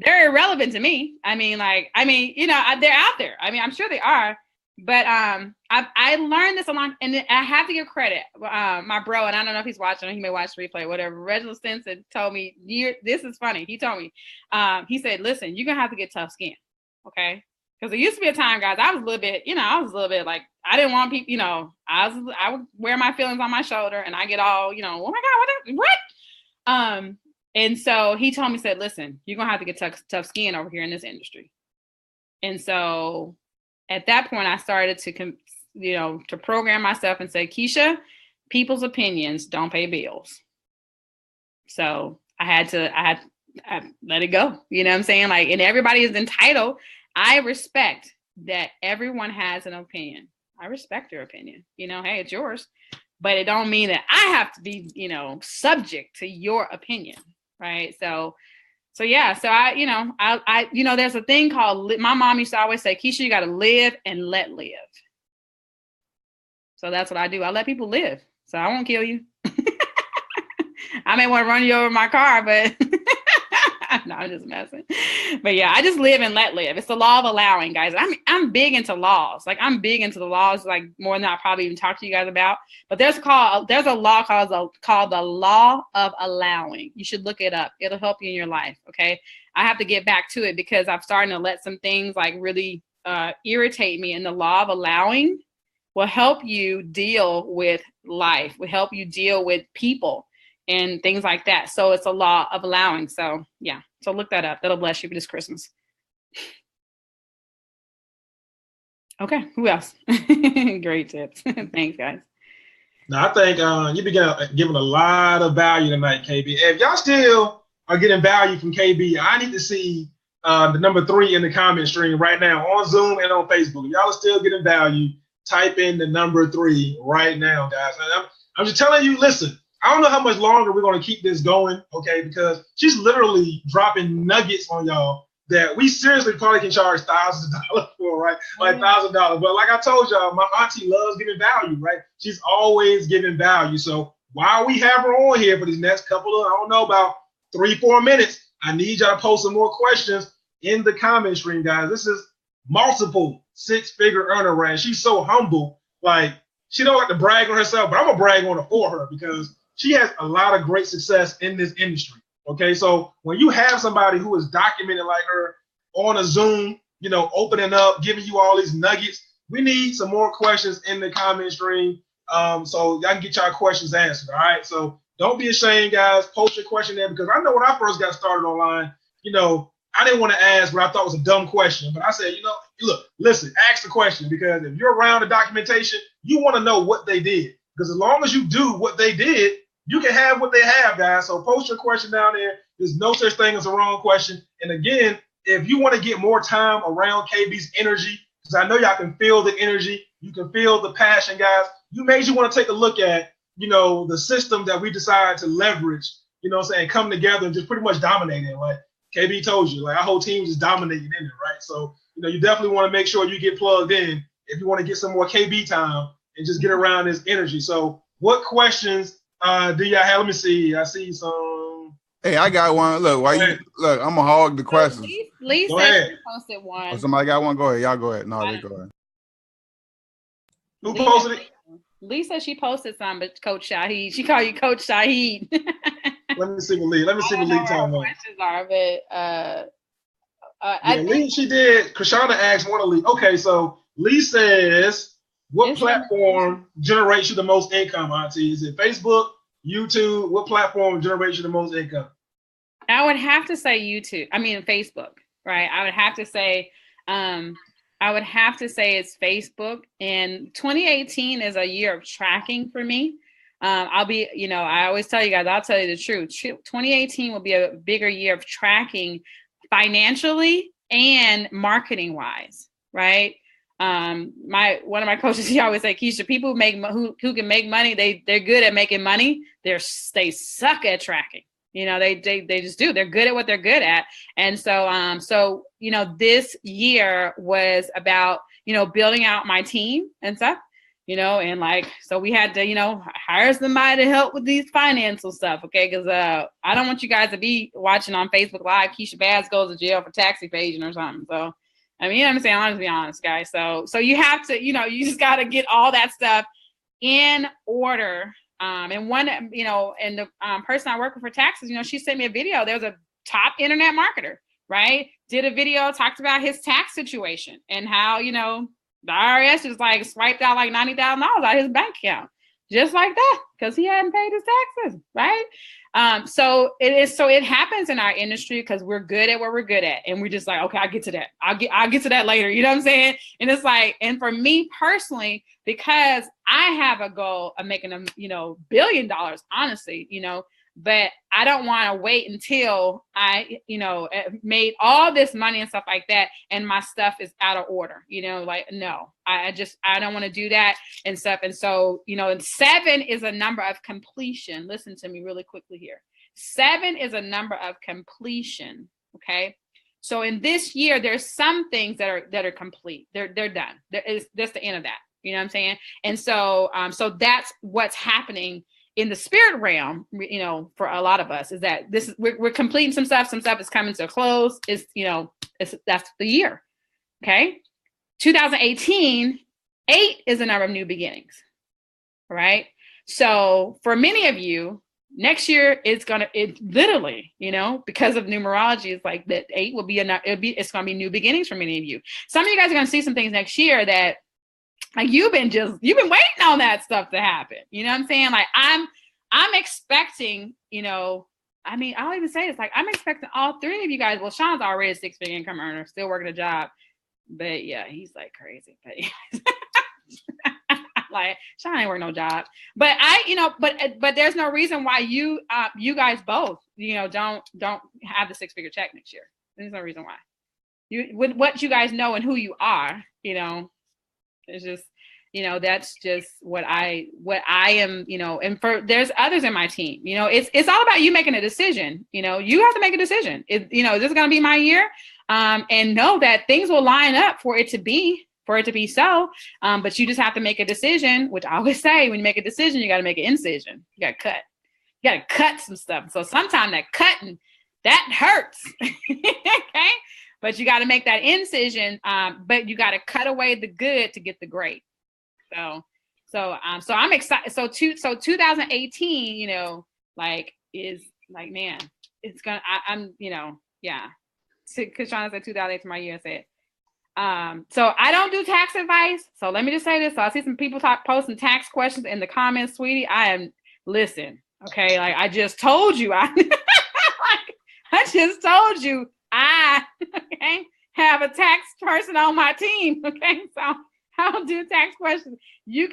irrelevant to me. I mean, they're out there. I mean, I'm sure they are. But I learned this a lot, and I have to give credit. My bro, and I don't know if he's watching, or he may watch the replay, whatever. Reginald Stinson told me, this is funny. He told me, he said, listen, you're gonna have to get tough skin, okay? Because there used to be a time, guys, I was a little bit like, I didn't want people, I would wear my feelings on my shoulder, and I get all, oh my God, what? And so he told me, said, listen, you're gonna have to get tough skin over here in this industry. And so at that point, I started to program myself and say, Keysha, people's opinions don't pay bills. So I had to let it go. You know what I'm saying? Like, and everybody is entitled. I respect that everyone has an opinion. I respect your opinion. Hey, it's yours. But it don't mean that I have to be, subject to your opinion. Right. So yeah, so I there's a thing called, my mom used to always say, Keysha, you got to live and let live. So that's what I do. I let people live. So I won't kill you. I may want to run you over my car, but no, I'm just messing. But yeah, I just live and let live. It's the law of allowing, guys. I'm big into laws. Like, I'm big into the laws, like more than I probably even talked to you guys about. But there's a law called the law of allowing. You should look it up. It'll help you in your life. Okay. I have to get back to it because I'm starting to let some things like really irritate me. And the law of allowing will help you deal with life, will help you deal with people and things like that. So it's a law of allowing. So yeah. So look that up. That'll bless you for this Christmas. Okay. Who else? Great tips. Thanks, guys. Now, I think you've been giving a lot of value tonight, KB. If y'all still are getting value from KB, I need to see the number 3 in the comment stream right now on Zoom and on Facebook. If y'all are still getting value, type in the number 3 right now, guys. And I'm just telling you, listen, I don't know how much longer we're going to keep this going, okay, because she's literally dropping nuggets on y'all that we seriously probably can charge thousands of dollars for, right? Like $1,000. But like I told y'all, my auntie loves giving value, right? She's always giving value. So while we have her on here for these next couple of, I don't know, about 3-4 minutes, I need y'all to post some more questions in the comment stream, guys. This is multiple 6-figure earner range. She's so humble. Like, she don't like to brag on herself, but I'm going to brag on her for her because she has a lot of great success in this industry. Okay, so when you have somebody who is documented like her on a Zoom, opening up, giving you all these nuggets, we need some more questions in the comment stream so y'all can get y'all questions answered. All right, so don't be ashamed, guys. Post your question there because I know when I first got started online, I didn't want to ask what I thought was a dumb question, but I said, look, listen, ask the question because if you're around the documentation, you want to know what they did because as long as you do what they did, you can have what they have, guys. So post your question down there. There's no such thing as a wrong question. And again, if you want to get more time around KB's energy, because I know y'all can feel the energy, you can feel the passion, guys. You want to take a look at, the system that we decided to leverage, come together and just pretty much dominate it. Like KB told you, like our whole team is dominating in it, right? So, you definitely want to make sure you get plugged in if you want to get some more KB time and just get around this energy. So what questions do y'all have? Let me see. I see some. Hey, I got one. Look, look, I'm gonna hog the questions. Lee said she posted one. Oh, somebody got one? Go ahead. Y'all go ahead. No, they go ahead. Who posted it? Lee said she posted some, but Coach Shaheed. She called you Coach Shaheed. Let me see what Lee talking about. Questions are, but Lee, she did. Krishana asked one of Lee. Okay, so Lee says, what platform generates you the most income, Auntie? Is it Facebook, YouTube? What platform generates you the most income? I would have to say YouTube. I mean, Facebook, right? I would have to say it's Facebook. And 2018 is a year of tracking for me. I always tell you guys, I'll tell you the truth. 2018 will be a bigger year of tracking financially and marketing wise, right? One of my coaches, he always say, Keysha, people who can make money, they're good at making money. They suck at tracking. They just do. They're good at what they're good at. And so this year was about, building out my team and stuff, and so we had to, hire somebody to help with these financial stuff. Okay. Cause, I don't want you guys to be watching on Facebook Live. Keysha Bass goes to jail for tax evasion or something. So, I mean, you know what I'm saying? I'll just be honest, guys. So you have to, you just got to get all that stuff in order. And one, and the person I work with for taxes, she sent me a video. There was a top internet marketer, right? Did a video, talked about his tax situation and how, the IRS just like swiped out like $90,000 out of his bank account, just like that, because he hadn't paid his taxes, right? So it happens in our industry because we're good at what we're good at, and we're just like, okay, I'll get to that. I'll get to that later. You know what I'm saying? And it's like, and for me personally, because I have a goal of making $1 billion, honestly, but I don't want to wait until I, made all this money and stuff like that, and my stuff is out of order, like, no, I don't want to do that and stuff. And so, 7 is a number of completion. Listen to me really quickly here. 7 is a number of completion. Okay. So in this year, there's some things that are complete. They're done. That's the end of that. You know what I'm saying? And so, so that's what's happening in the spirit realm, for a lot of us, is that we're completing some stuff is coming to a close. That's the year. Okay. 2018, 8 is a number of new beginnings. All right. So for many of you, next year it's literally, because of numerology, it's like that 8 will be it's going to be new beginnings for many of you. Some of you guys are going to see some things next year that, like, you've been waiting on that stuff to happen. You know what I'm saying? Like, I'm expecting, I mean, I'll even say this, like, I'm expecting all 3 of you guys. Well, Sean's already a 6-figure income earner, still working a job, but yeah, he's like crazy. But like, Sean ain't working no job. But but there's no reason why you guys both, don't have the 6-figure check next year. There's no reason why. With what you guys know and who you are, it's just, that's just what I am, and there's others in my team, it's all about you making a decision. You have to make a decision. Is this going to be my year? And know that things will line up for it to be so. But you just have to make a decision, which I always say, when you make a decision, you got to make an incision. You got to cut some stuff. So sometimes that cutting, that hurts. Okay. But you got to make that incision, but you got to cut away the good to get the great. So I'm excited. So 2018, is like, man, it's gonna. Yeah. Because Shauna said 2008 to my year. Said. So I don't do tax advice. So let me just say this. So I see some people posting tax questions in the comments, sweetie. Listen. Okay, like I just told you, I just told you. I have a tax person on my team. Okay, so I don't do tax questions. You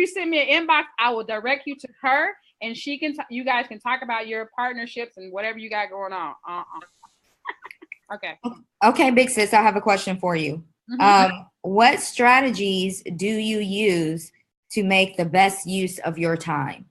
send me an inbox, I will direct you to her, and she can. You guys can talk about your partnerships and whatever you got going on. Okay. Okay, big sis, I have a question for you. Mm-hmm. What strategies do you use to make the best use of your time?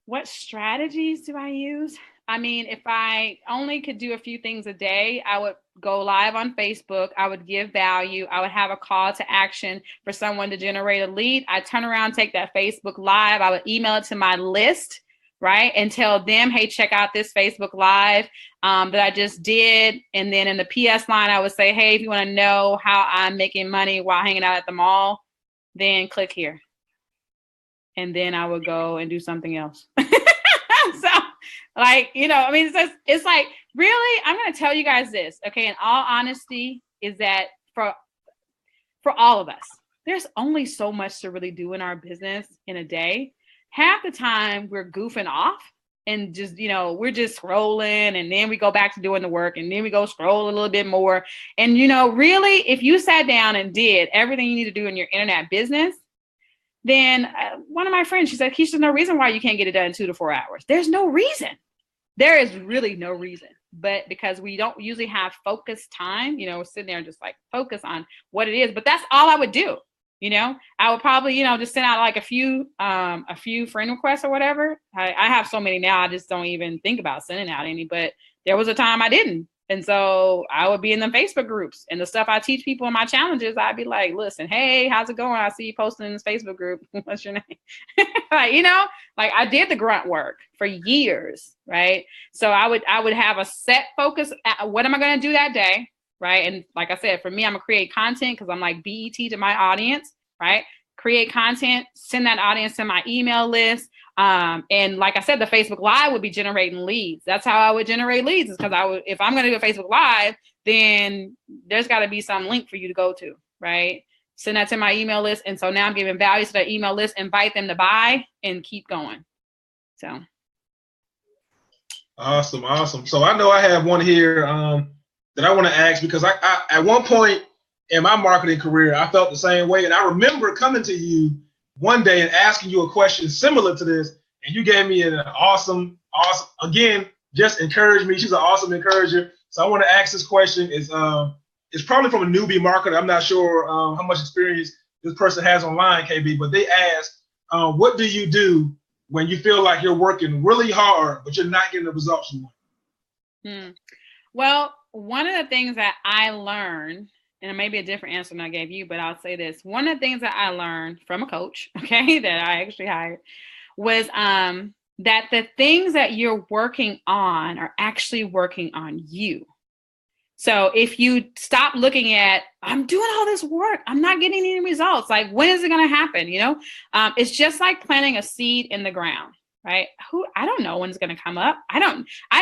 What strategies do I use? I mean, if I only could do a few things a day, I would go live on Facebook. I would give value. I would have a call to action for someone to generate a lead. I turn around, take that Facebook Live. I would email it to my list, right? And tell them, hey, check out this Facebook Live that I just did. And then in the PS line, I would say, hey, if you want to know how I'm making money while hanging out at the mall, then click here. And then I would go and do something else. So, like, it's like, really, I'm going to tell you guys this, okay? In all honesty, is that for all of us, there's only so much to really do in our business in a day. Half the time we're goofing off and just, we're just scrolling, and then we go back to doing the work, and then we go scroll a little bit more. And, really, if you sat down and did everything you need to do in your internet business, then one of my friends, she said, Keysha, there's no reason why you can't get it done in 2 to 4 hours. There's no reason. There is really no reason. But because we don't usually have focused time, we're sitting there and just like focus on what it is. But that's all I would do. I would probably, just send out like a few friend requests or whatever. I have so many now, I just don't even think about sending out any. But there was a time I didn't. And so I would be in the Facebook groups, and the stuff I teach people in my challenges, I'd be like, listen, hey, how's it going? I see you posting in this Facebook group. What's your name? Like I did the grunt work for years. Right. So I would have a set focus. What am I going to do that day? right? And like I said, for me, I'm gonna create content because I'm like BET to my audience, right? Create content, send that audience to my email list. And like I said, the Facebook Live would be generating leads. That's how I would generate leads, is because if I'm gonna do a Facebook Live, then there's got to be some link for you to go to, right? Send that to my email list. And so now I'm giving value to that email list, invite them to buy, and keep going. So. Awesome. So I know I have one here that I want to ask, because I at one point in my marketing career, I felt the same way. And I remember coming to you one day and asking you a question similar to this. And you gave me an awesome, again, just encouraged me. She's an awesome encourager. So I want to ask this question. It's probably from a newbie marketer. I'm not sure how much experience this person has online, KB, but they asked, what do you do when you feel like you're working really hard, but you're not getting the results you want? Well, one of the things that I learned, and it may be a different answer than I gave you, but I'll say this. One of the things that I learned from a coach, okay, that I actually hired, was that the things that you're working on are actually working on you. So if you stop looking at, I'm doing all this work, I'm not getting any results, like, when is it going to happen? It's just like planting a seed in the ground, right? I don't know when it's going to come up. I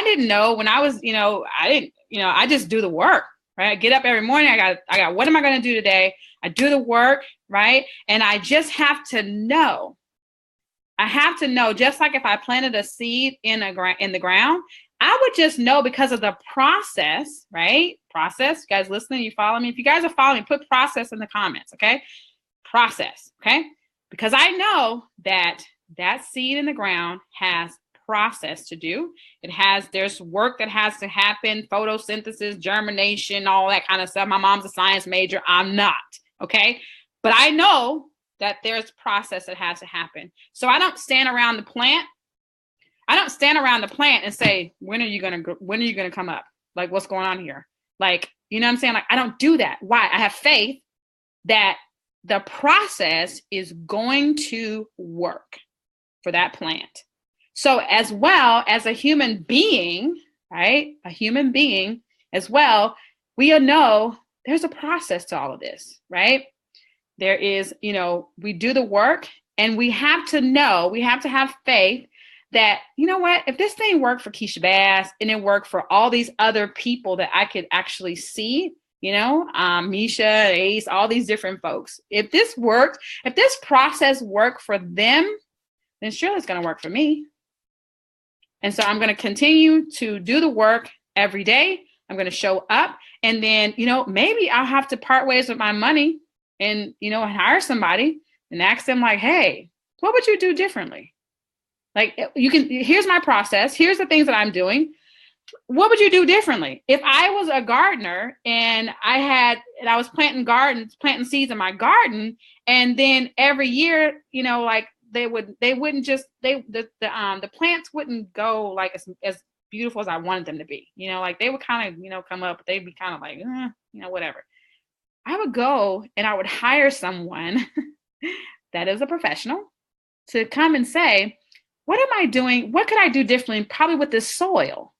didn't know when I was, I just do the work, right? I get up every morning. I got, what am I going to do today? I do the work, right? And I just have to know. Just like if I planted a seed in the ground, I would just know because of the process, right? Process, you guys listening, you follow me? If you guys are following me, put process in the comments, okay? Process, okay? Because I know that seed in the ground has process to do. There's work that has to happen, photosynthesis, germination, all that kind of stuff. My mom's a science major. I'm not, okay? But I know that there's process that has to happen. So I don't stand around the plant. And say, when are you gonna come up? Like, what's going on here? Like, you know what I'm saying? Like, I don't do that. Why? I have faith that the process is going to work for that plant. So as well as a human being, right? A human being as well, we know there's a process to all of this, right? There is, we do the work, and we have to have faith that, you know what, if this thing worked for Keysha Bass and it worked for all these other people that I could actually see, Misha, Ace, all these different folks, if this process worked for them, then surely it's going to work for me. And so I'm going to continue to do the work every day. I'm going to show up, and then, maybe I'll have to part ways with my money and, hire somebody and ask them, like, hey, what would you do differently? Like, here's my process. Here's the things that I'm doing. What would you do differently? If I was a gardener and I was planting seeds in my garden, and then every year, the plants wouldn't go like as beautiful as I wanted them to be. They would kind of, come up, but they'd be kind of like, whatever. I would go and I would hire someone that is a professional to come and say, what am I doing? What could I do differently? Probably with this soil.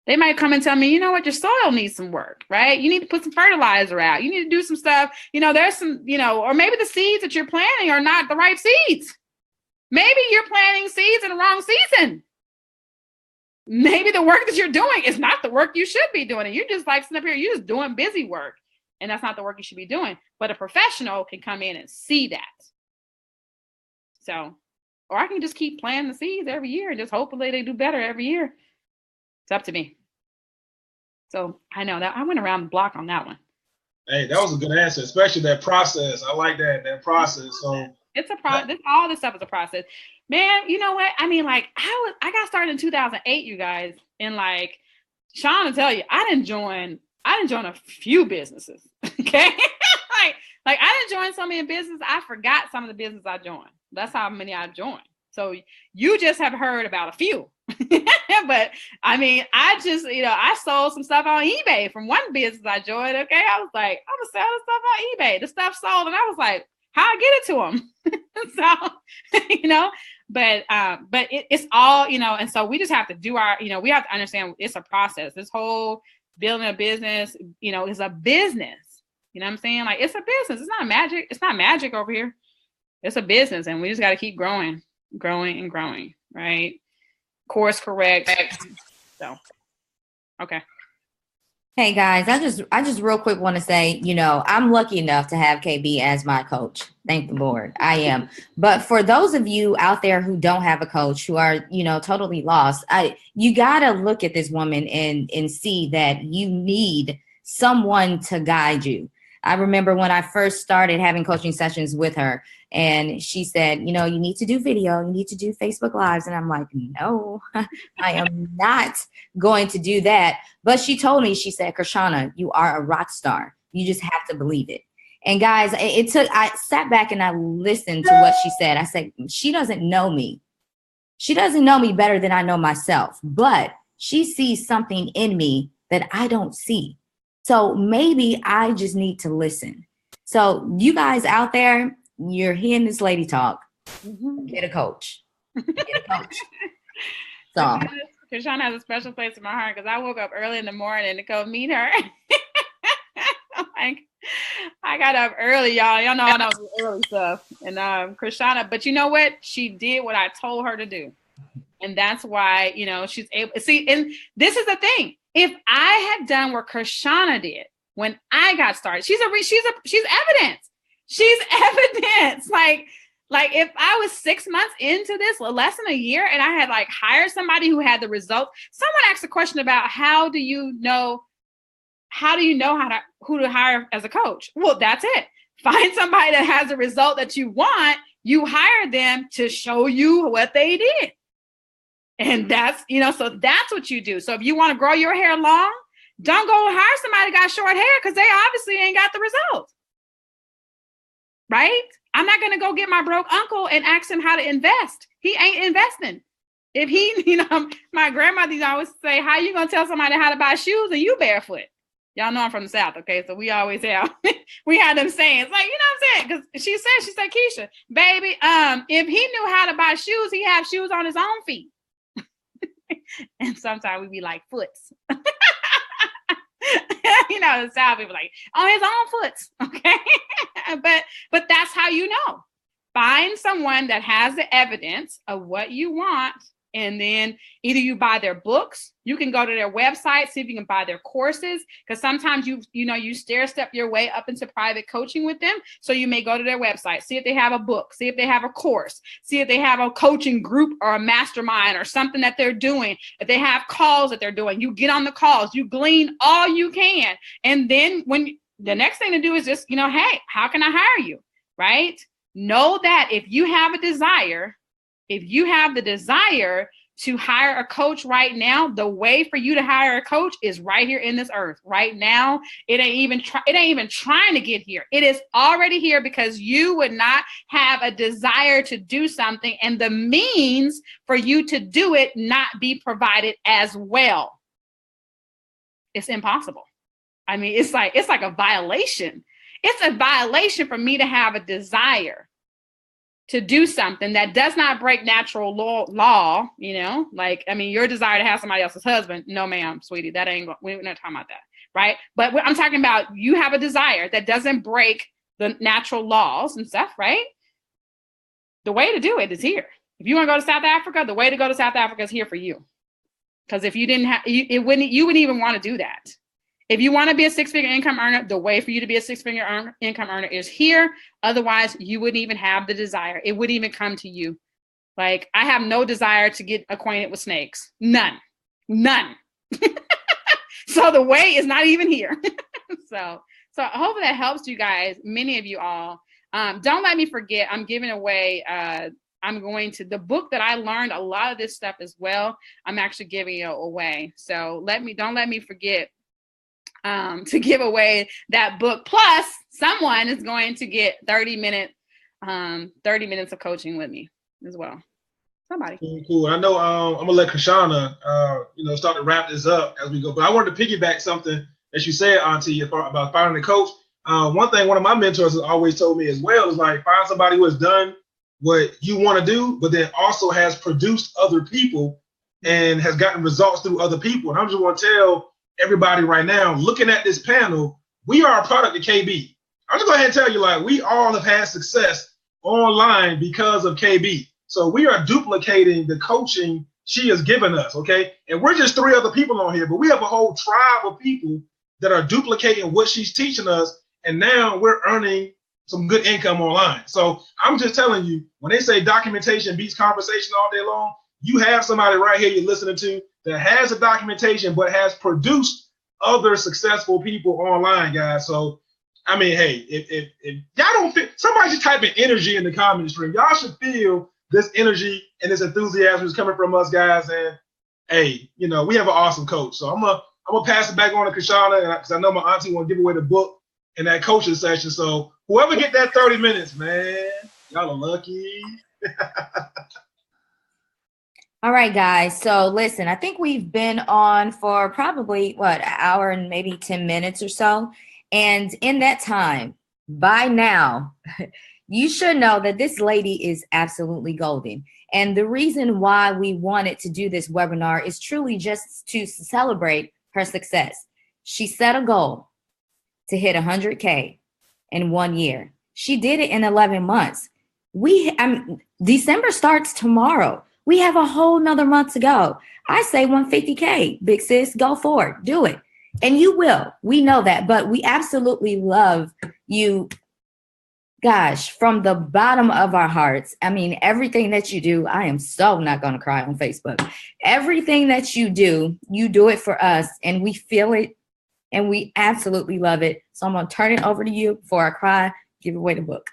They might come and tell me, you know what, your soil needs some work, right? You need to put some fertilizer out. You need to do some stuff. There's some, or maybe the seeds that you're planting are not the right seeds. Maybe you're planting seeds in the wrong season. Maybe the work that you're doing is not the work you should be doing. And you're just like sitting up here, you're just doing busy work. And that's not the work you should be doing. But a professional can come in and see that. So, or I can just keep planting the seeds every year and just hopefully they do better every year. It's up to me. So I know that I went around the block on that one. Hey, that was a good answer, especially that process. I like that process. So it's a process. All this stuff is a process. Man, you know what? I mean, like, I got started in 2008, you guys, and like Sean will tell you, I didn't join a few businesses. Okay. like I didn't join so many businesses. I forgot some of the businesses I joined. That's how many I joined. So you just have heard about a few. But I mean, I just, I sold some stuff on eBay from one business I joined. Okay. I was like, I'm gonna sell this stuff on eBay. The stuff sold. And I was like, how I get it to them? But it's all, and so we just have to do we have to understand it's a process. This whole building a business, is a business. You know what I'm saying? Like, it's a business. It's not magic. It's not magic over here. It's a business, and we just got to keep growing, right? Course correct. So, okay. Hey guys, I just real quick want to say, I'm lucky enough to have KB as my coach. Thank the Lord. I am. But for those of you out there who don't have a coach, who are, totally lost, you got to look at this woman and see that you need someone to guide you. I remember when I first started having coaching sessions with her, and she said, you need to do video, you need to do Facebook Lives. And I'm like, no, I am not going to do that. But she told me, she said, Krishana, you are a rock star. You just have to believe it. And guys, I sat back and I listened to what she said. I said, she doesn't know me. She doesn't know me better than I know myself, but she sees something in me that I don't see. So maybe I just need to listen. So you guys out there, you're hearing this lady talk. Get a coach. Get a coach. So Krishana has a special place in my heart because I woke up early in the morning to go meet her. Like, I got up early, y'all. Y'all know I don't do early stuff. And Krishana, but you know what? She did what I told her to do. And that's why, she's able to see. And this is the thing. If I had done what Krishana did when I got started, she's evidence. She's evidence. Like if I was 6 months into this, less than a year, and I had hired somebody who had the results. Someone asked a question about how do you know who to hire as a coach? Well, that's it. Find somebody that has the result that you want. You hire them to show you what they did. And that's, so that's what you do. So if you want to grow your hair long, don't go hire somebody that got short hair because they obviously ain't got the results. Right? I'm not going to go get my broke uncle and ask him how to invest. He ain't investing. If he, my grandmother used to always say, how you going to tell somebody how to buy shoes and you barefoot? Y'all know I'm from the South, okay? So we always have, we had them sayings, what I'm saying? Because she said, Keysha, baby, if he knew how to buy shoes, he'd have shoes on his own feet. And sometimes we'd be like, foots. The South people on his own foots, okay? But that's how you know. Find someone that has the evidence of what you want, and then either you buy their books, you can go to their website, see if you can buy their courses, because sometimes you stair step your way up into private coaching with them. So you may go to their website, see if they have a book, see if they have a course, see if they have a coaching group or a mastermind or something that they're doing. If they have calls that they're doing, you get on the calls, you glean all you can. And then the next thing to do is just, hey, how can I hire you? Right? Know that if you have the desire to hire a coach right now, the way for you to hire a coach is right here in this earth. Right now, it ain't even trying to get here. It is already here because you would not have a desire to do something and the means for you to do it not be provided as well. It's impossible. I mean, it's like a violation. It's a violation for me to have a desire to do something that does not break natural law, your desire to have somebody else's husband. No, ma'am, sweetie, we're not talking about that, right? But I'm talking about you have a desire that doesn't break the natural laws and stuff, right? The way to do it is here. If you want to go to South Africa, the way to go to South Africa is here for you. Because if you didn't have, you wouldn't even want to do that. If you want to be a six-figure income earner, the way for you to be a six-figure income earner is here. Otherwise, you wouldn't even have the desire. It wouldn't even come to you. I have no desire to get acquainted with snakes. None. So the way is not even here. So hopefully that helps you guys, many of you all. Don't let me forget, I'm giving away, the book that I learned a lot of this stuff as well. I'm actually giving it away. So don't let me forget to give away that book. Plus, someone is going to get 30 minutes of coaching with me as well. Somebody. Cool. I know I'm gonna let Krishana start to wrap this up as we go. But I wanted to piggyback something that you said, Auntie, about finding a coach. One thing one of my mentors has always told me as well is find somebody who has done what you want to do, but then also has produced other people and has gotten results through other people. And I'm just want to tell everybody right now looking at this panel, we are a product of KB. I'm just going to go ahead and tell you, like, we all have had success online because of KB. So we are duplicating the coaching she has given us, okay? And we're just 3 other people on here, but we have a whole tribe of people that are duplicating what she's teaching us, and now we're earning some good income online. So I'm just telling you, when they say documentation beats conversation all day long, you have somebody right here you're listening to that has a documentation but has produced other successful people online, guys. So I mean, hey, if y'all don't feel, somebody should type in energy in the comment stream. Y'all should feel this energy and this enthusiasm is coming from us, guys. And hey, you know, we have an awesome coach. So I'm gonna pass it back on to Kishana, because I know my auntie want to give away the book in that coaching session. So whoever get that 30 minutes, man, y'all are lucky. All right, guys. So listen, I think we've been on for probably, an hour and maybe 10 minutes or so. And in that time, by now, you should know that this lady is absolutely golden. And the reason why we wanted to do this webinar is truly just to celebrate her success. She set a goal to hit 100K in 1 year. She did it in 11 months. December starts tomorrow. We have a whole nother month to go. I say 150K, big sis, go for it, do it. And you will, we know that, but we absolutely love you, gosh, from the bottom of our hearts. I mean, everything that you do, I am so not going to cry on Facebook. Everything that you do it for us, and we feel it, and we absolutely love it. So I'm going to turn it over to you before I cry, give away the book.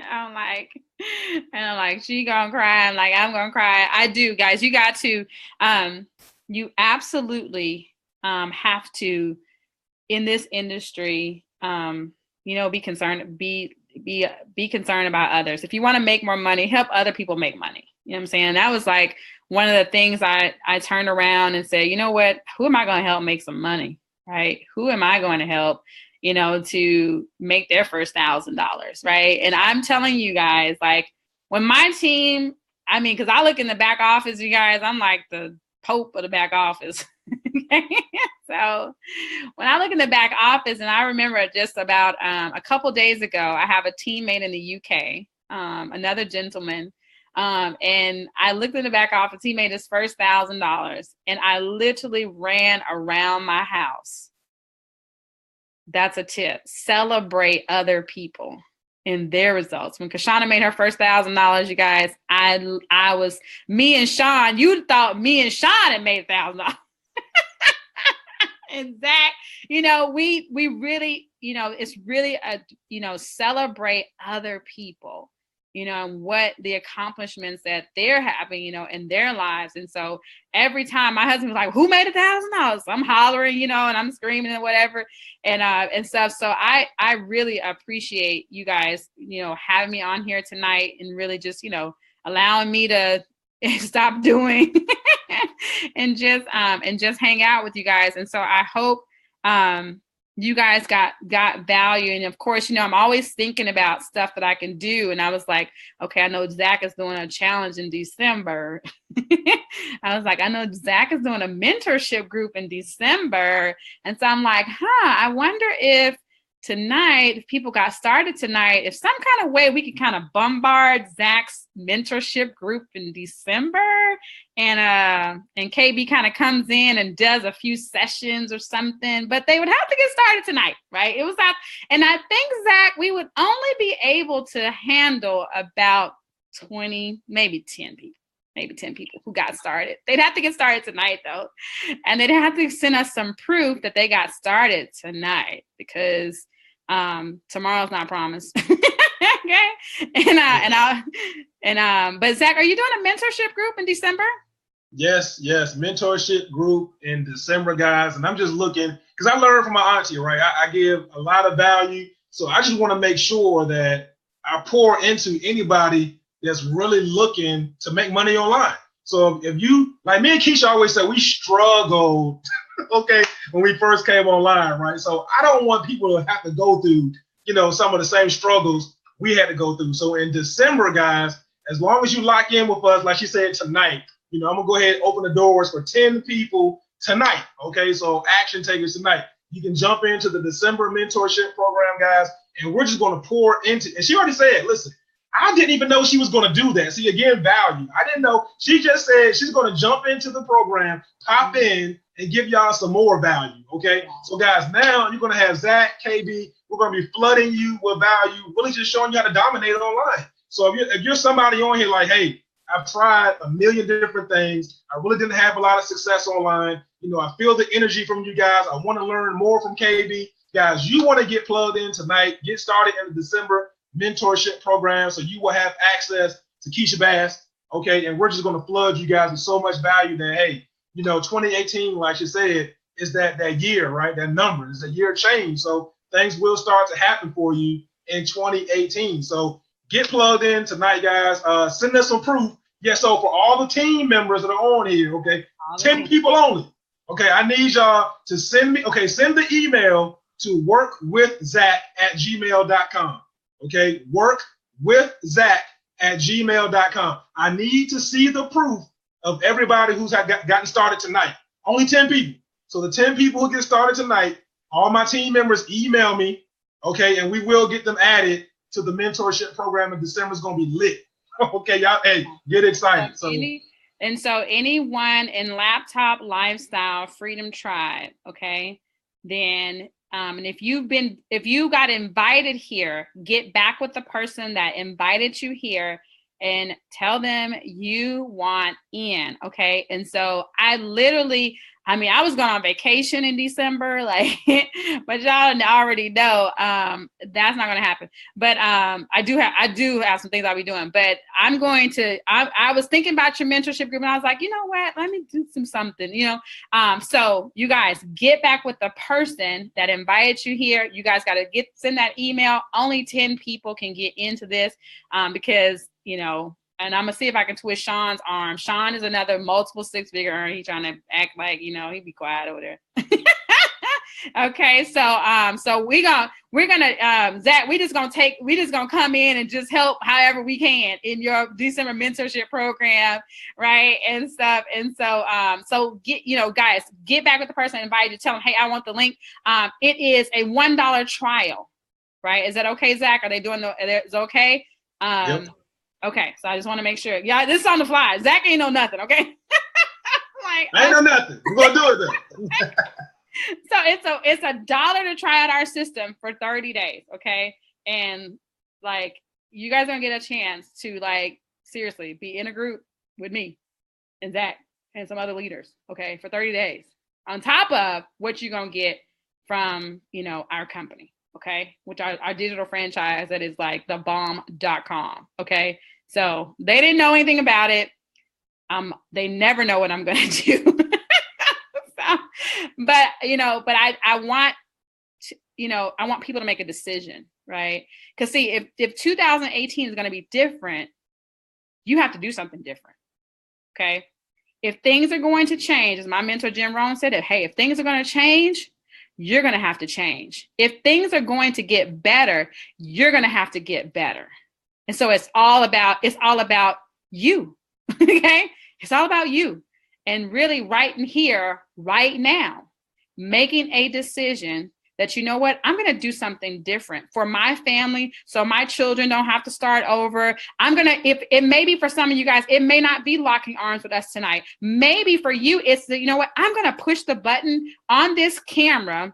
I'm like, she gonna cry. I'm like, I'm gonna cry. I do, guys. You got to, you absolutely have to, in this industry, be concerned, be concerned about others. If you want to make more money, help other people make money. You know what I'm saying? That was like one of the things I turned around and said, you know what? Who am I going to help make some money? Right? Who am I going to help? To make their first $1,000, right? And I'm telling you guys, like, when my team, because I look in the back office, you guys, I'm like the Pope of the back office. So when I look in the back office, and I remember just about a couple days ago, I have a teammate in the UK, another gentleman, and I looked in the back office, he made his first $1,000, and I literally ran around my house. That's a tip. Celebrate other people and their results. When Kishana made her first $1,000, you guys, I was, me and Sean, you thought me and Sean had made $1,000. And Zach, we really, it's really celebrate other people, and what the accomplishments that they're having, in their lives. And so every time my husband was like, who made $1,000? I'm hollering, and I'm screaming and whatever and stuff. So I really appreciate you guys, having me on here tonight and really just, allowing me to stop doing and just hang out with you guys. And so I hope, you guys got value. And of course, I'm always thinking about stuff that I can do. And I was like, okay, I know Zach is doing a challenge in December. I was like, I know Zach is doing a mentorship group in December. And so I'm like, I wonder if tonight, if people got started tonight, if some kind of way we could kind of bombard Zach's mentorship group in December, and KB kind of comes in and does a few sessions or something, but they would have to get started tonight, right? It was that, and I think, Zach, we would only be able to handle about 20, maybe 10 people who got started. They'd have to get started tonight, though. And they'd have to send us some proof that they got started tonight, because tomorrow's not promised. Okay. But Zach, are you doing a mentorship group in December? Yes. Mentorship group in December, guys. And I'm just looking, because I learned from my auntie, right? I give a lot of value. So I just want to make sure that I pour into anybody that's really looking to make money online. So if you, like me and Keysha always say, we struggled, okay, when we first came online, right? So I don't want people to have to go through, some of the same struggles we had to go through. So in December, guys, as long as you lock in with us, like she said tonight, I'm gonna go ahead and open the doors for 10 people tonight. Okay, so action takers tonight. You can jump into the December mentorship program, guys, and we're just going to pour into. And she already said, listen, I didn't even know she was going to do that. See, again, value. I didn't know. She just said she's going to jump into the program, pop in, and give y'all some more value. Okay, so guys, now you're going to have Zach, KB. We're going to be flooding you with value, really just showing you how to dominate online. So if you're somebody on here like, hey, I've tried a million different things. I really didn't have a lot of success online. You know, I feel the energy from you guys. I want to learn more from KB. Guys, you want to get plugged in tonight. Get started in the December mentorship program so you will have access to Keysha Bass. Okay, and we're just going to flood you guys with so much value that, hey, you know, 2018, like she said, is that year, right? That number is a year of change. So things will start to happen for you in 2018. So get plugged in tonight, guys. Send us some proof. Yeah, so for all the team members that are on here, okay, 10 people only. Okay, I need y'all to send the email to workwithzach@gmail.com. Okay, workwithzach@gmail.com. I need to see the proof of everybody who's gotten started tonight. Only 10 people. So the 10 people who get started tonight, all my team members email me, okay, and we will get them added to the mentorship program in December. Is going to be lit. Okay, y'all, hey, get excited. So anyone in Laptop Lifestyle Freedom Tribe, okay, then and if you got invited here, get back with the person that invited you here and tell them you want in, okay? And so I was going on vacation in December, like, but y'all already know that's not going to happen. But I do have some things I'll be doing. But I'm going to. I was thinking about your mentorship group, and I was like, you know what? Let me do something. You know. So you guys get back with the person that invited you here. You guys got to send that email. Only 10 people can get into this because you know. And I'm gonna see if I can twist Sean's arm. Sean is another multiple six-figure earner. He's trying to act like, you know, he'd be quiet over there. Okay, so we're gonna Zach, we just gonna come in and just help however we can in your December mentorship program, right? And stuff. And so get, you know, guys, get back with the person invited you, tell them, hey, I want the link. It is a $1 trial, right? Is that okay, Zach? Are they doing is it okay? Yep. Okay, so I just want to make sure. Yeah, this is on the fly. Zach ain't know nothing, okay? Like, I ain't know nothing. We're gonna do it though. So it's $1 to try out our system for 30 days, okay? And like you guys are gonna get a chance to like seriously be in a group with me and Zach and some other leaders, okay, for 30 days. On top of what you're gonna get from, you know, our company. Okay, which our digital franchise that is like thebomb.com. Okay, so they didn't know anything about it. They never know what I'm going to do. But I want to, you know, I want people to make a decision, right? Because see, if 2018 is going to be different, you have to do something different. Okay, if things are going to change, as my mentor Jim Rohn said, if things are going to change, you're going to have to change. If things are going to get better, you're going to have to get better. And so it's all about you. Okay. It's all about you. And really right in here, right now, making a decision that, you know what, I'm going to do something different for my family. So my children don't have to start over. If it may be for some of you guys, it may not be locking arms with us tonight. Maybe for you, it's you know what, I'm going to push the button on this camera,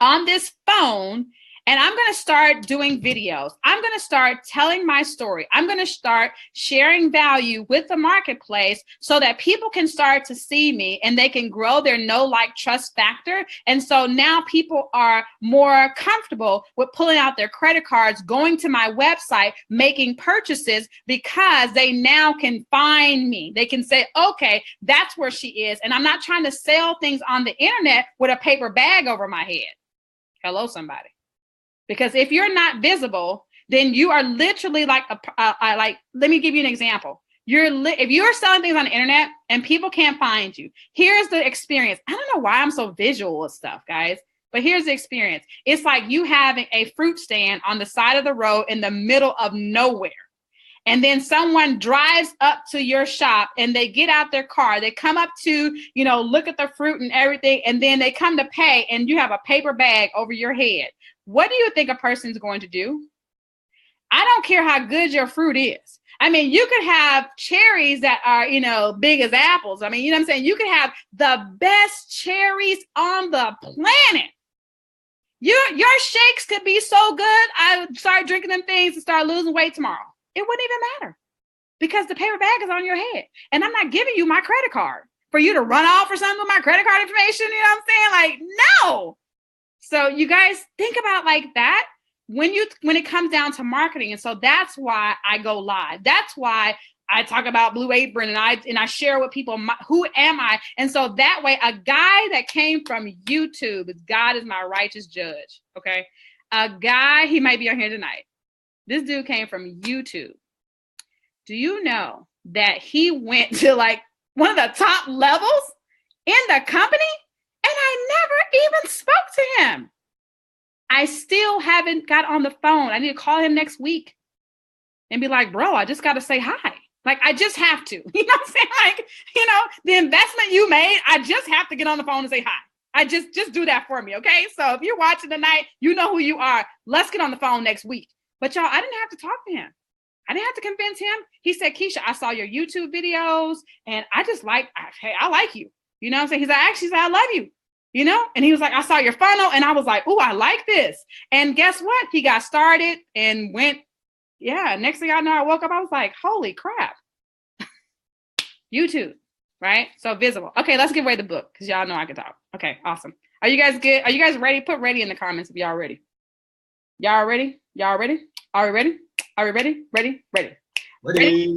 on this phone, and I'm going to start doing videos. I'm going to start telling my story. I'm going to start sharing value with the marketplace so that people can start to see me and they can grow their know, like, trust factor. And so now people are more comfortable with pulling out their credit cards, going to my website, making purchases because they now can find me. They can say, okay, that's where she is. And I'm not trying to sell things on the internet with a paper bag over my head. Hello, somebody. Because if you're not visible, then you are literally like let me give you an example. If you're selling things on the internet and people can't find you, here's the experience. I don't know why I'm so visual with stuff, guys, but here's the experience. It's like you having a fruit stand on the side of the road in the middle of nowhere. and then someone drives up to your shop and they get out their car, they come up to, look at the fruit and everything, and then they come to pay and you have a paper bag over your head. What do you think a person's going to do? I don't care how good your fruit is. I mean, you could have cherries that are, big as apples. I mean, you know what I'm saying? You could have the best cherries on the planet. Your shakes could be so good, I would start drinking them things and start losing weight tomorrow. It wouldn't even matter because the paper bag is on your head. And I'm not giving you my credit card for you to run off or something with my credit card information. You know what I'm saying? Like, no. So you guys think about like that when it comes down to marketing. And so that's why I go live. That's why I talk about Blue Apron and I share with people, who am I? And so that way, a guy that came from YouTube, God is my righteous judge. Okay. A guy, he might be on here tonight. This dude came from YouTube. Do you know that he went to like one of the top levels in the company? And I never even spoke to him. I still haven't got on the phone. I need to call him next week and be like, bro, I just got to say hi. Like, I just have to, you know what I'm saying? Like, the investment you made, I just have to get on the phone and say hi. I just do that for me. Okay. So if you're watching tonight, you know who you are. Let's get on the phone next week. But y'all, I didn't have to talk to him. I didn't have to convince him. He said, Keysha, I saw your YouTube videos and I just I like you. You know what I'm saying? He's like, actually, I love you. And he was like, I saw your funnel. And I was like, oh, I like this. And guess what? He got started and went. Yeah. Next thing I know, I woke up, I was like, holy crap. YouTube, right? So visible. Okay, let's give away the book because y'all know I can talk. Okay, awesome. Are you guys good? Are you guys ready? Put ready in the comments if y'all ready. Y'all ready? Y'all ready? Are we ready? Are we ready? Ready? Ready? Ready?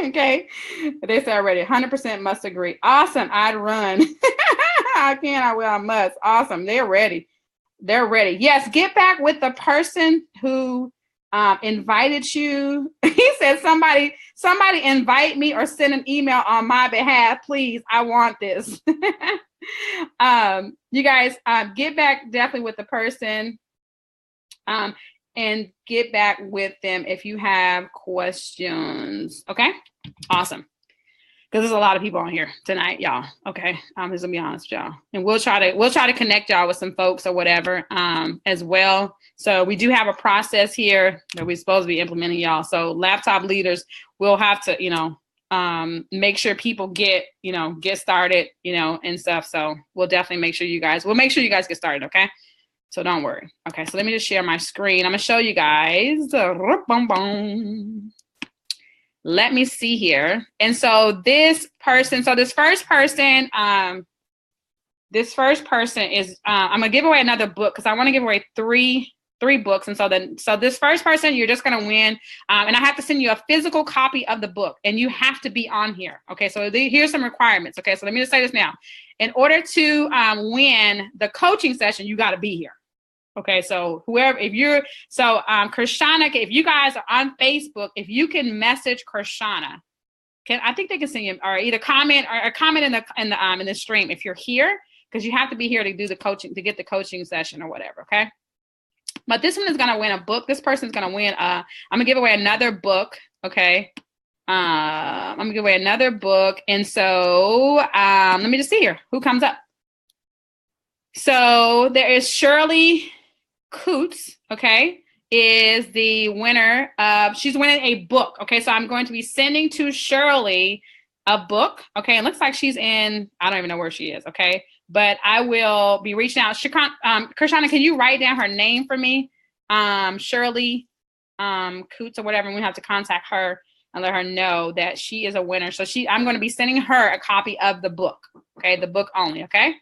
Okay. They said ready. 100% must agree. Awesome. I'd run. I can, I will, I must. Awesome. They're ready. They're ready. Yes, get back with the person who invited you. He said, somebody invite me or send an email on my behalf, please. I want this. You guys get back definitely with the person and get back with them if you have questions. Okay, awesome. Because there's a lot of people on here tonight, y'all. Okay, I'm just gonna be honest with y'all, and we'll try to connect y'all with some folks or whatever as well. So we do have a process here that we're supposed to be implementing, y'all. So laptop leaders will have to, make sure people get started, and stuff. So we'll definitely make sure you guys get started. Okay, so don't worry. Okay, so let me just share my screen. I'm gonna show you guys. Let me see here. And so this first person is, I'm gonna give away another book because I want to give away three books. And so this first person, you're just gonna win. And I have to send you a physical copy of the book and you have to be on here. Okay, so here's some requirements. Okay, so let me just say this now. In order to win the coaching session, you gotta be here. Okay, so Krishana, if you guys are on Facebook, if you can message Krishana, I think they can send you or either comment in the stream if you're here, because you have to be here to do the coaching, to get the coaching session or whatever. Okay, but this one is gonna win a book. This person's gonna win. I'm gonna give away another book. Okay, I'm gonna give away another book, and so let me just see here who comes up. So there is Shirley Coots, okay, is the winner of, she's winning a book. Okay, so I'm going to be sending to Shirley a book. Okay, it looks like she's in, I don't even know where she is. Okay, but I will be reaching out. Krishana, can you write down her name for me? Shirley Coots or whatever, and we have to contact her and let her know that she is a winner. So I'm going to be sending her a copy of the book. Okay, the book only. Okay.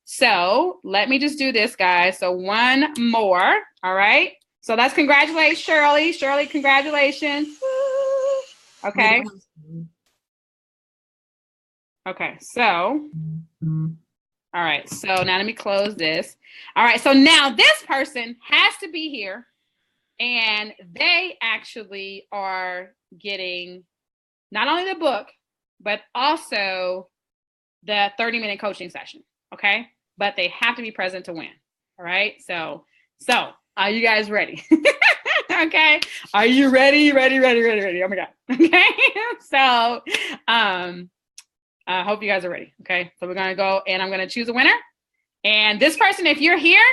So let me just do this, guys. So one more. All right. So let's congratulate Shirley. Shirley, congratulations. Okay. Okay. So, all right. So now let me close this. All right. So now this person has to be here and they actually are getting not only the book, but also the 30-minute coaching session. Okay. But they have to be present to win. All right. So are you guys ready? Okay. Are you ready? Ready. Oh my God. Okay. So I hope you guys are ready. Okay. So we're gonna go and I'm gonna choose a winner. And this person, if you're here,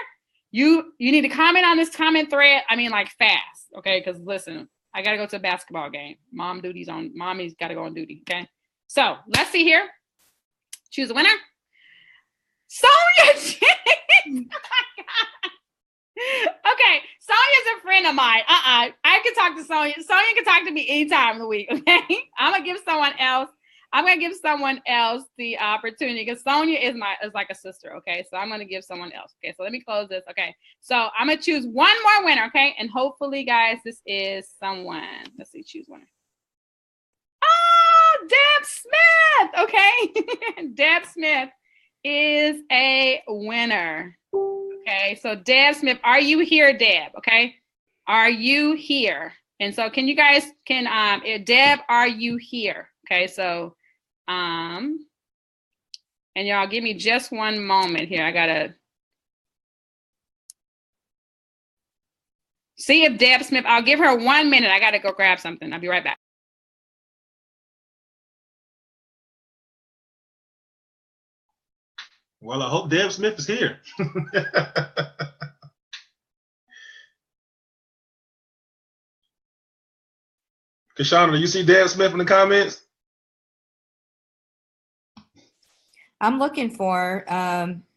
you need to comment on this comment thread. I mean, like fast. Okay. Because listen, I gotta go to a basketball game. Mommy's gotta go on duty. Okay. So let's see here. Choose a winner. Sonia. Okay, Sonia's a friend of mine. I can talk to Sonia. Sonia can talk to me any time of the week. Okay, I'm gonna give someone else the opportunity because Sonia is like a sister. Okay, so I'm gonna give someone else. Okay, so let me close this. Okay, so I'm gonna choose one more winner. Okay, and hopefully, guys, this is someone. Let's see, choose winner. Oh, Deb Smith. Okay, Deb Smith is a winner. Okay, so Deb Smith, are you here, Deb? Okay, are you here? And so can you guys, Deb, are you here? Okay, so, and y'all give me just one moment here. I gotta see if Deb Smith, I'll give her 1 minute. I gotta go grab something. I'll be right back. Well, I hope Deb Smith is here. Kashana, do you see Deb Smith in the comments? I'm looking for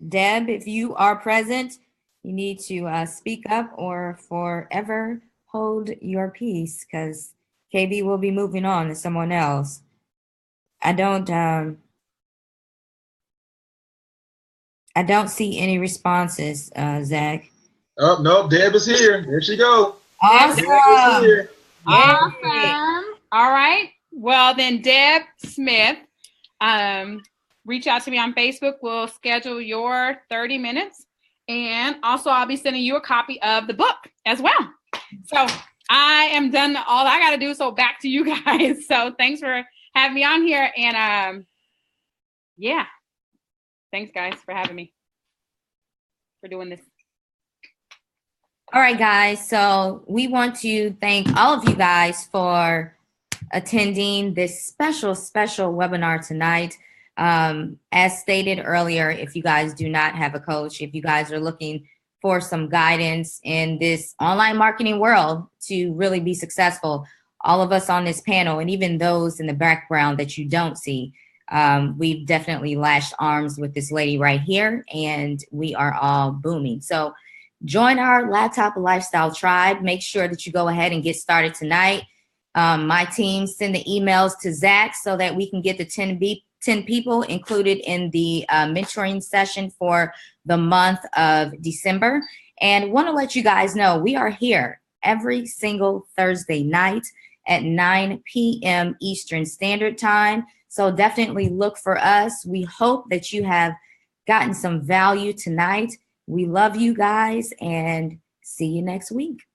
Deb. If you are present, you need to speak up or forever hold your peace because KB will be moving on to someone else. I don't see any responses, Zach. Oh, no, Deb is here. There she go. Awesome. Deb is here. Awesome. All right. Well, then Deb Smith, reach out to me on Facebook. We'll schedule your 30 minutes. And also I'll be sending you a copy of the book as well. So I am done all I got to do. So back to you guys. So thanks for having me on here. And yeah, thanks guys for having me, for doing this. All right, guys. So we want to thank all of you guys for attending this special webinar tonight. As stated earlier, if you guys do not have a coach, if you guys are looking for some guidance in this online marketing world to really be successful, all of us on this panel, and even those in the background that you don't see, we've definitely lashed arms with this lady right here, and we are all booming. So join our Laptop Lifestyle Tribe. Make sure that you go ahead and get started tonight. My team send the emails to Zach so that we can get the 10 people included in the mentoring session for the month of December. And want to let you guys know we are here every single Thursday night at 9 p.m. Eastern Standard Time. So definitely look for us. We hope that you have gotten some value tonight. We love you guys and see you next week.